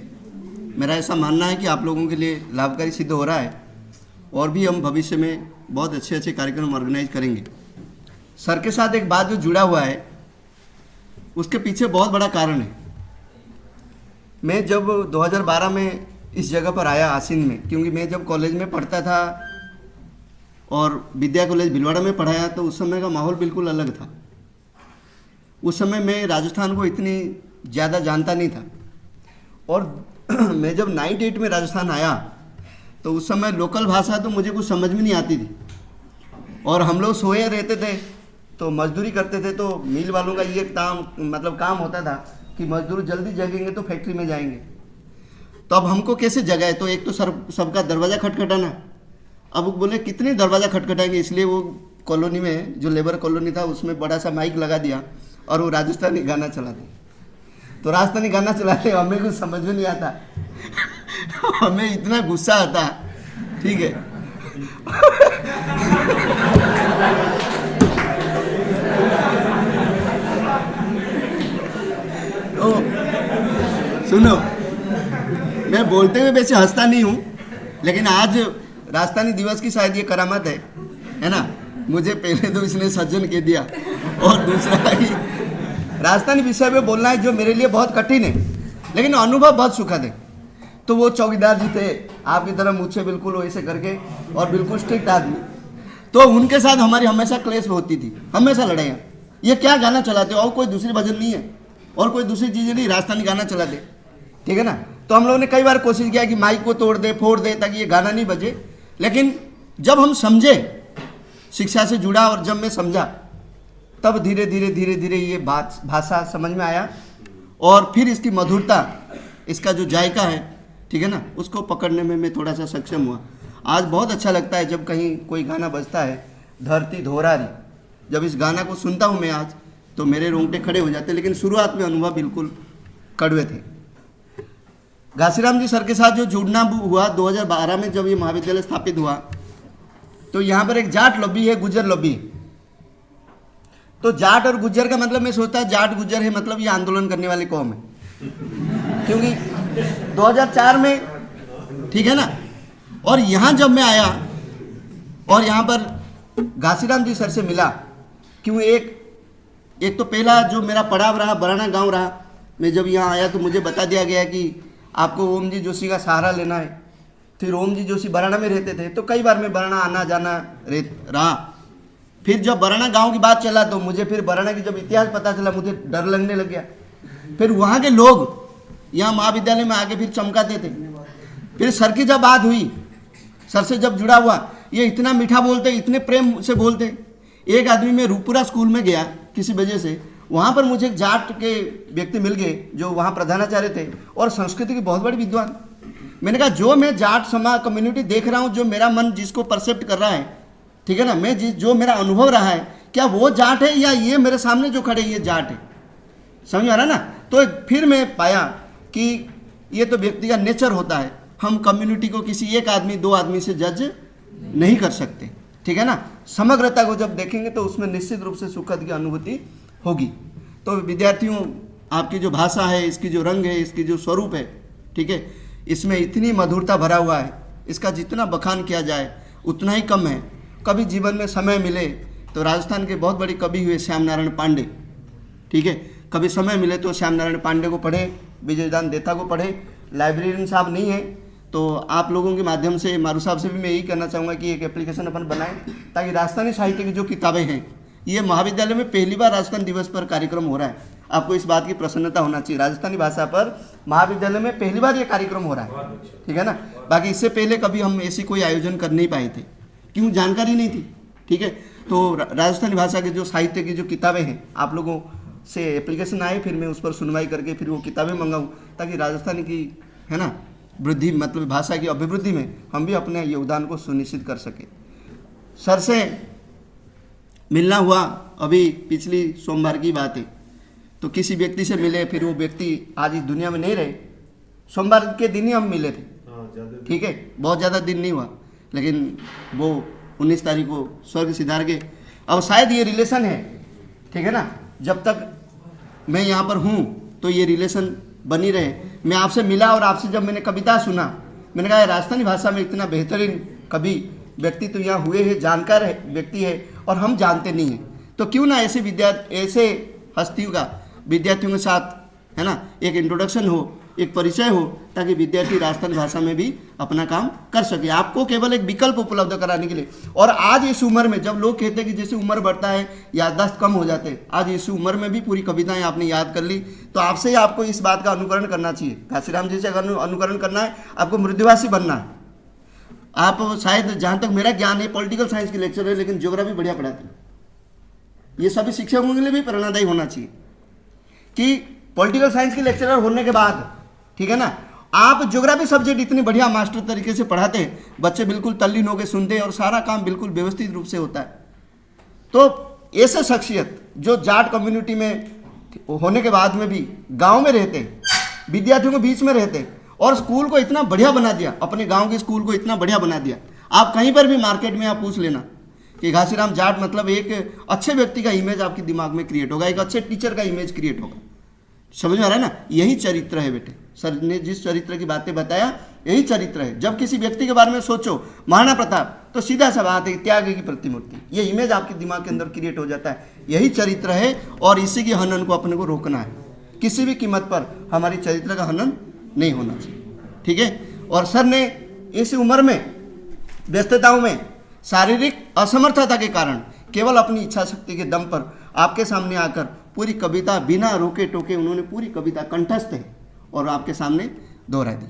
मेरा ऐसा मानना है कि आप लोगों के लिए लाभकारी सिद्ध हो रहा है, और भी हम भविष्य में बहुत अच्छे अच्छे कार्यक्रम ऑर्गेनाइज करेंगे। सर के साथ एक बात जो जुड़ा हुआ है उसके पीछे बहुत बड़ा कारण है। मैं जब 2012 में इस जगह पर आया आसीन में, क्योंकि मैं जब कॉलेज में पढ़ता था और विद्या कॉलेज भिलवाड़ा में पढ़ाया, तो उस समय का माहौल बिल्कुल अलग था। उस समय मैं राजस्थान को इतनी ज़्यादा जानता नहीं था, और मैं जब 98 में राजस्थान आया तो उस समय लोकल भाषा तो मुझे कुछ समझ में नहीं आती थी, और हम लोग सोए रहते थे तो मजदूरी करते थे। तो मिल वालों का ये काम होता था कि मजदूर जल्दी जगेंगे तो फैक्ट्री में जाएंगे, तो अब हमको कैसे जगाए? तो एक तो सबका दरवाज़ा खटखटाना। अब वो बोले कितने दरवाज़ा खटखटाएंगे, इसलिए वो कॉलोनी में जो लेबर कॉलोनी था उसमें बड़ा सा माइक लगा दिया और वो राजस्थानी गाना चला दिया। तो राजस्थानी गाना चलाते हमें कुछ समझ में नहीं आता, हमें इतना गुस्सा आता, ठीक है। तो सुनो, मैं बोलते हुए वैसे हंसता नहीं हूँ, लेकिन आज राजस्थानी दिवस की शायद ये करामत है ना। मुझे पहले तो इसने सज्जन कह दिया, और दूसरा कि राजस्थानी विषय में बोलना है जो मेरे लिए बहुत कठिन है, लेकिन अनुभव बहुत सुखद है। तो वो चौकीदार जी थे आपकी तरह मुझसे बिल्कुल वैसे करके, और बिल्कुल स्ट्रिक्ट आदमी, तो उनके साथ हमारी हमेशा क्लेश होती थी, हमेशा लड़ाइयाँ। ये क्या गाना चलाते हो, और कोई दूसरी भजन नहीं है और कोई दूसरी चीज़ें नहीं, राजस्थानी गाना चलाते, ठीक है ना। तो हम लोगों ने कई बार कोशिश किया कि माइक को तोड़ दे, फोड़ दे, ताकि ये गाना नहीं बजे। लेकिन जब हम समझे, शिक्षा से जुड़ा, और जब मैं समझा, तब धीरे धीरे धीरे धीरे ये भाषा समझ में आया, और फिर इसकी मधुरता, इसका जो जायका है, ठीक है ना, उसको पकड़ने में मैं थोड़ा सा सक्षम हुआ। आज बहुत अच्छा लगता है जब कहीं कोई गाना बजता है, धरती धोरारी, जब इस गाना को सुनता हूँ मैं आज, तो मेरे रोंगटे खड़े हो जाते हैं। लेकिन शुरुआत में अनुभव बिल्कुल कड़वे थे। घासीराम जी सर के साथ जो जुड़ना हुआ 2012 में, जब ये महाविद्यालय स्थापित हुआ, तो यहाँ पर एक जाट लॉबी है, गुजर लॉबी। तो जाट और गुजर का मतलब मैं सोचता जाट गुजर है, मतलब ये आंदोलन करने वाली कौम है, क्योंकि 2004 में, ठीक है ना। और यहाँ जब मैं आया और यहाँ पर घासीराम जी सर से मिला, क्यों एक तो पहला जो मेरा पड़ाव रहा बराना गांव रहा। मैं जब यहाँ आया तो मुझे बता दिया गया कि आपको ओम जी जोशी का सहारा लेना है। फिर ओम जी जोशी बराना में रहते थे, तो कई बार मैं बराना आना जाना रहा। फिर जब बराना गांव की बात चला, तो मुझे फिर बराना की जब इतिहास पता चला, मुझे डर लगने लग गया। फिर वहाँ के लोग यहाँ महाविद्यालय में आके फिर चमकाते थे। फिर सर की जब बात हुई, सर से जब जुड़ा हुआ, ये इतना मीठा बोलते, इतने प्रेम से बोलते। एक आदमी में रूपपुरा स्कूल में गया किसी वजह से, वहाँ पर मुझे एक जाट के व्यक्ति मिल गए जो वहाँ प्रधानाचार्य थे और संस्कृति के बहुत बड़े विद्वान। मैंने कहा जो मैं जाट समाज कम्युनिटी देख रहा हूँ, जो मेरा मन जिसको परसेप्ट कर रहा है, ठीक है ना, मैं जो मेरा अनुभव रहा है, क्या वो जाट है या ये मेरे सामने जो खड़े ये जाट है? समझ आ रहा ना। तो फिर मैं पाया कि ये तो व्यक्ति का नेचर होता है, हम कम्युनिटी को किसी एक आदमी दो आदमी से जज नहीं कर सकते, ठीक है ना। समग्रता को जब देखेंगे तो उसमें निश्चित रूप से सुखद की अनुभूति होगी। तो विद्यार्थियों, आपकी जो भाषा है, इसकी जो रंग है, इसकी जो स्वरूप है, ठीक है, इसमें इतनी मधुरता भरा हुआ है, इसका जितना बखान किया जाए उतना ही कम है। कभी जीवन में समय मिले तो राजस्थान के बहुत बड़े कवि हुए श्याम नारायण पांडे, ठीक है, कभी समय मिले तो श्याम नारायण पांडे को पढ़े, विजयदान देता को पढ़े। लाइब्रेरियन साहब नहीं है तो आप लोगों के माध्यम से, मारू साहब से भी मैं यही कहना चाहूँगा कि एक एप्लीकेशन अपन बनाएं, ताकि राजस्थानी साहित्य की जो किताबें हैं, ये महाविद्यालय में पहली बार राजस्थान दिवस पर कार्यक्रम हो रहा है। आपको इस बात की प्रसन्नता होना चाहिए, राजस्थानी भाषा पर महाविद्यालय में पहली बार ये कार्यक्रम हो रहा है, ठीक है ना। बाकी इससे पहले कभी हम ऐसी कोई आयोजन कर नहीं पाए थे, क्यों, जानकारी नहीं थी, ठीक है। तो राजस्थानी भाषा के जो साहित्य की जो किताबें हैं, आप लोगों से एप्लीकेशन आए, फिर मैं उस पर सुनवाई करके फिर वो किताबें मंगाऊँ, ताकि राजस्थानी की, है ना, वृद्धि, मतलब भाषा की अभिवृद्धि में हम भी अपने योगदान को सुनिश्चित कर सके। सर से मिलना हुआ, अभी पिछली सोमवार की बात है, तो किसी व्यक्ति से मिले, फिर वो व्यक्ति आज इस दुनिया में नहीं रहे, सोमवार के दिन ही हम मिले थे, ठीक है, बहुत ज़्यादा दिन नहीं हुआ, लेकिन वो 19 तारीख को स्वर्ग सिधार गए। अब शायद ये रिलेशन है, ठीक है ना, जब तक मैं यहाँ पर हूँ तो ये रिलेशन बनी रहे। मैं आपसे मिला और आपसे जब मैंने कविता सुना, मैंने कहा राजस्थानी भाषा में इतना बेहतरीन कवि व्यक्ति तो यहाँ हुए हैं, जानकार है व्यक्ति है, और हम जानते नहीं हैं, तो क्यों ना ऐसे हस्तियों का विद्यार्थियों के साथ, है ना, एक इंट्रोडक्शन हो, एक परिचय हो, ताकि विद्यार्थी राजस्थानी भाषा में भी अपना काम कर सके, आपको केवल एक विकल्प उपलब्ध कराने के लिए। और आज इस उम्र में जब लोग कहते हैं कि जैसे उम्र बढ़ता है याददाश्त कम हो जाते हैं, आज इस उम्र में भी पूरी कविताएं आपने याद कर ली, तो आपसे ही आपको इस बात का अनुकरण करना चाहिए। घासीराम जी से अगर अनुकरण करना है, आपको मृदुभाषी बनना है। आप शायद, जहाँ तक मेरा ज्ञान है, पॉलिटिकल साइंस के लेक्चर है, लेकिन ज्योग्राफी बढ़िया पढ़ाते हैं। ये सभी शिक्षकों के लिए भी प्रेरणादायी होना चाहिए कि पॉलिटिकल साइंस के लेक्चरर होने के बाद, ठीक है ना, आप ज्योग्राफी सब्जेक्ट इतनी बढ़िया मास्टर तरीके से पढ़ाते हैं, बच्चे बिल्कुल तल्लीन होकर सुनते हैं और सारा काम बिल्कुल व्यवस्थित रूप से होता है। तो ऐसे शख्सियत जो जाट कम्युनिटी में होने के बाद में भी गांव में रहते, विद्यार्थियों के बीच में रहते, और स्कूल को इतना बढ़िया बना दिया, अपने गांव के स्कूल को इतना बढ़िया बना दिया। आप कहीं पर भी मार्केट में आप पूछ लेना कि घासीराम जाट, मतलब एक अच्छे व्यक्ति का इमेज आपके दिमाग में क्रिएट होगा, एक अच्छे टीचर का इमेज क्रिएट होगा, समझ में आ रहा है ना? यही चरित्र है बेटे। सर ने जिस चरित्र की बातें बताया यही चरित्र है। जब किसी व्यक्ति के बारे में सोचो महाराणा प्रताप, तो सीधा सा बात है त्याग की प्रतिमूर्ति, ये इमेज आपके दिमाग के अंदर क्रिएट हो जाता है। यही चरित्र है और इसी के हनन को अपने को रोकना है। किसी भी कीमत पर हमारी चरित्र का हनन नहीं होना चाहिए, ठीक है। और सर ने इस उम्र में व्यस्तताओं में शारीरिक असमर्थता के कारण केवल अपनी इच्छा शक्ति के दम पर आपके सामने आकर पूरी कविता बिना रोके टोके उन्होंने पूरी कविता कंठस्थ है और आपके सामने दोहरा दी,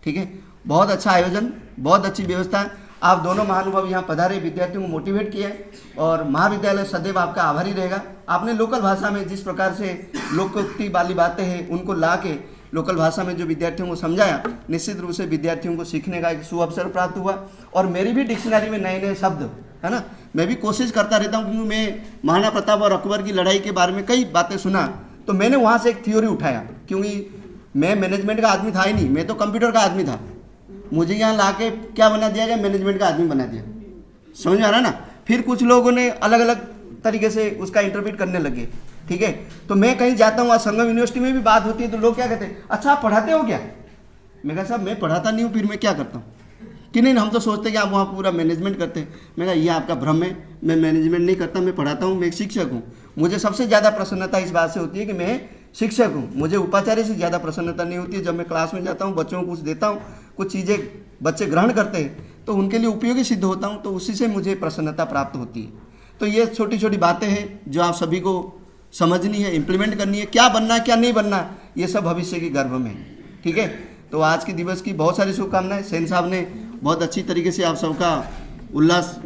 ठीक है। बहुत अच्छा आयोजन, बहुत अच्छी व्यवस्था। आप दोनों महानुभाव यहाँ पधारे, विद्यार्थियों को मोटिवेट किया और महाविद्यालय सदैव आपका आभारी रहेगा। आपने लोकल भाषा में जिस प्रकार से लोकोक्ति वाली बातें हैं उनको ला के लोकल भाषा में जो विद्यार्थियों को समझाया, निश्चित रूप से विद्यार्थियों को सीखने का एक सुअवसर प्राप्त हुआ। और मेरी भी डिक्शनरी में नए नए शब्द, है ना, मैं भी कोशिश करता रहता हूँ, क्योंकि मैं महाराणा प्रताप और अकबर की लड़ाई के बारे में कई बातें सुना, तो मैंने वहाँ से एक थ्योरी उठाया, क्योंकि मैं मैनेजमेंट का आदमी था ही नहीं, मैं तो कंप्यूटर का आदमी था। मुझे यहाँ ला के क्या बना दिया गया, मैनेजमेंट का आदमी बना दिया। समझ में आ रहा है ना? फिर कुछ लोगों ने अलग अलग तरीके से उसका इंटरप्रेट करने लगे, ठीक है। तो मैं कहीं जाता हूँ, आज संगम यूनिवर्सिटी में भी बात होती है, तो लोग क्या कहते हैं, अच्छा आप पढ़ाते हो क्या? मैं कहा साहब मैं पढ़ाता नहीं हूँ, फिर मैं क्या करता हूँ कि नहीं, हम तो सोचते हैं कि आप वहाँ पूरा मैनेजमेंट करते हैं। मैं कहा ये आपका भ्रम है, मैं मैनेजमेंट नहीं करता, मैं पढ़ाता हूँ, मैं एक शिक्षक हूँ। मुझे सबसे ज़्यादा प्रसन्नता इस बात से होती है कि मैं शिक्षक हूँ। मुझे उपाचार्य से ज़्यादा प्रसन्नता नहीं होती है। जब मैं क्लास में जाता हूँ, बच्चों को कुछ देता हूँ, कुछ चीज़ें बच्चे ग्रहण करते हैं तो उनके लिए उपयोगी सिद्ध होता हूँ, तो उसी से मुझे प्रसन्नता प्राप्त होती है। तो ये छोटी छोटी बातें हैं जो आप सभी को समझनी है, इम्प्लीमेंट करनी है। क्या बनना है क्या नहीं बनना, ये सब भविष्य के गर्भ में, ठीक है। तो आज के दिवस की बहुत सारी शुभकामनाएं। सेन साहब ने बहुत अच्छी तरीके से आप सबका उल्लास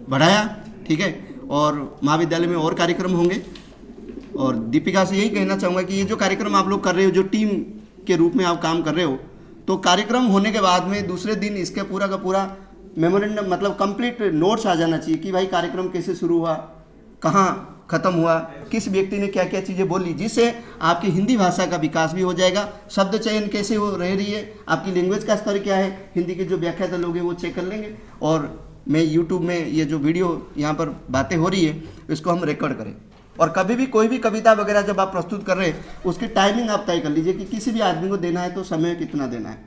बढ़ाया, ठीक है। और महाविद्यालय में और कार्यक्रम होंगे। और दीपिका से यही कहना चाहूँगा कि ये जो कार्यक्रम आप लोग कर रहे हो, जो टीम के रूप में आप काम कर रहे हो, तो कार्यक्रम होने के बाद में दूसरे दिन इसके पूरा का पूरा मेमोरेंडम, मतलब कंप्लीट नोट्स आ जाना चाहिए कि भाई कार्यक्रम कैसे शुरू हुआ, कहाँ खत्म हुआ, किस व्यक्ति ने क्या क्या चीज़ें बोली, जिससे आपकी हिंदी भाषा का विकास भी हो जाएगा। शब्द चयन कैसे हो रही है, आपकी लैंग्वेज का स्तर क्या है, हिंदी के जो व्याख्याता लोग हैं वो चेक कर लेंगे। और मैं यूट्यूब में ये जो वीडियो यहाँ पर बातें हो रही है इसको हम रिकॉर्ड करें। और कभी भी कोई भी कविता वगैरह जब आप प्रस्तुत कर रहे हैं उसकी टाइमिंग आप तय कर लीजिए कि किसी भी आदमी को देना है तो समय कितना देना है,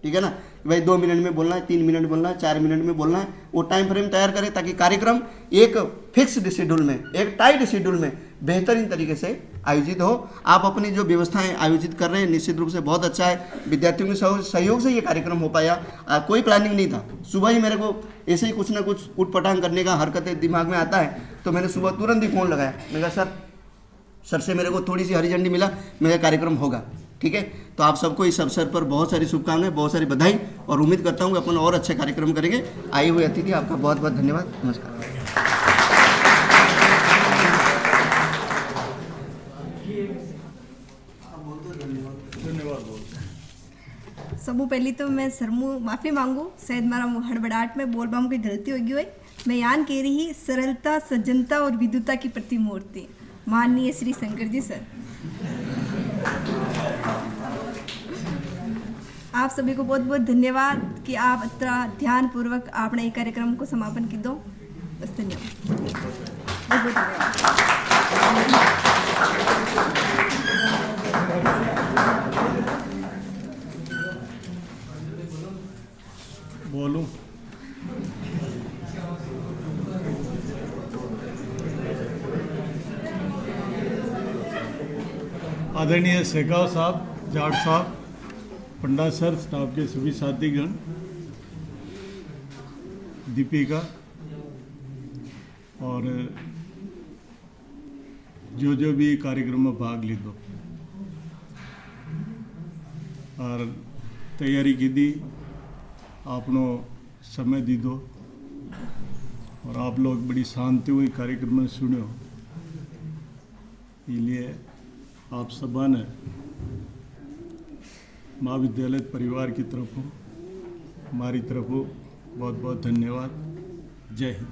ठीक है ना। भाई 2 मिनट में बोलना है, 3 मिनट बोलना है, 4 मिनट में बोलना है, वो टाइम फ्रेम तैयार करें ताकि कार्यक्रम एक फिक्स्ड शेड्यूल में, एक टाइट शेड्यूल में बेहतरीन तरीके से आयोजित हो। आप अपनी जो व्यवस्थाएं आयोजित कर रहे हैं निश्चित रूप से बहुत अच्छा है। विद्यार्थियों के सहयोग से ये कार्यक्रम हो पाया। कोई प्लानिंग नहीं था। सुबह ही मेरे को ऐसे ही कुछ ना कुछ उठपटांग करने का हरकतें दिमाग में आता है, तो मैंने सुबह तुरंत ही फ़ोन लगाया। मैं कहा सर से मेरे को थोड़ी सी हरी झंडी मिला, मेरा कार्यक्रम होगा, ठीक है। तो आप सबको इस अवसर पर बहुत सारी शुभकामनाएं, बहुत सारी बधाई, और उम्मीद करता हूँ कि अपन और अच्छा कार्यक्रम करेंगे। आए हुए अतिथि आपका बहुत बहुत धन्यवाद। नमस्कार। सबू पहली तो मैं सरमू माफ़ी मांगू, शायद मारा हड़बड़ाहट में बोल बाम कोई गलती होगी हुई। मैं यान कह रही सरलता, सज्जनता और विद्युता की प्रतिमूर्ति माननीय श्री शंकर जी सर। आप सभी को बहुत बहुत धन्यवाद कि आप इतना ध्यानपूर्वक आपने ये कार्यक्रम को समापन की दो। बस धन्यवाद, बहुत बहुत धन्यवाद। बोलूं? आदरणीय शेखाव साहब, जाट साहब, पंडा सर, स्टाफ के सभी साथीगण, दीपिका और जो भी कार्यक्रम में भाग ली दो और तैयारी की दी, आपनो समय दी दो और आप लोग बड़ी शांति हुई कार्यक्रम में सुनो, इसलिए आप सबा ने महाविद्यालय परिवार की तरफ हमारी तरफ बहुत बहुत धन्यवाद। जय हिंद।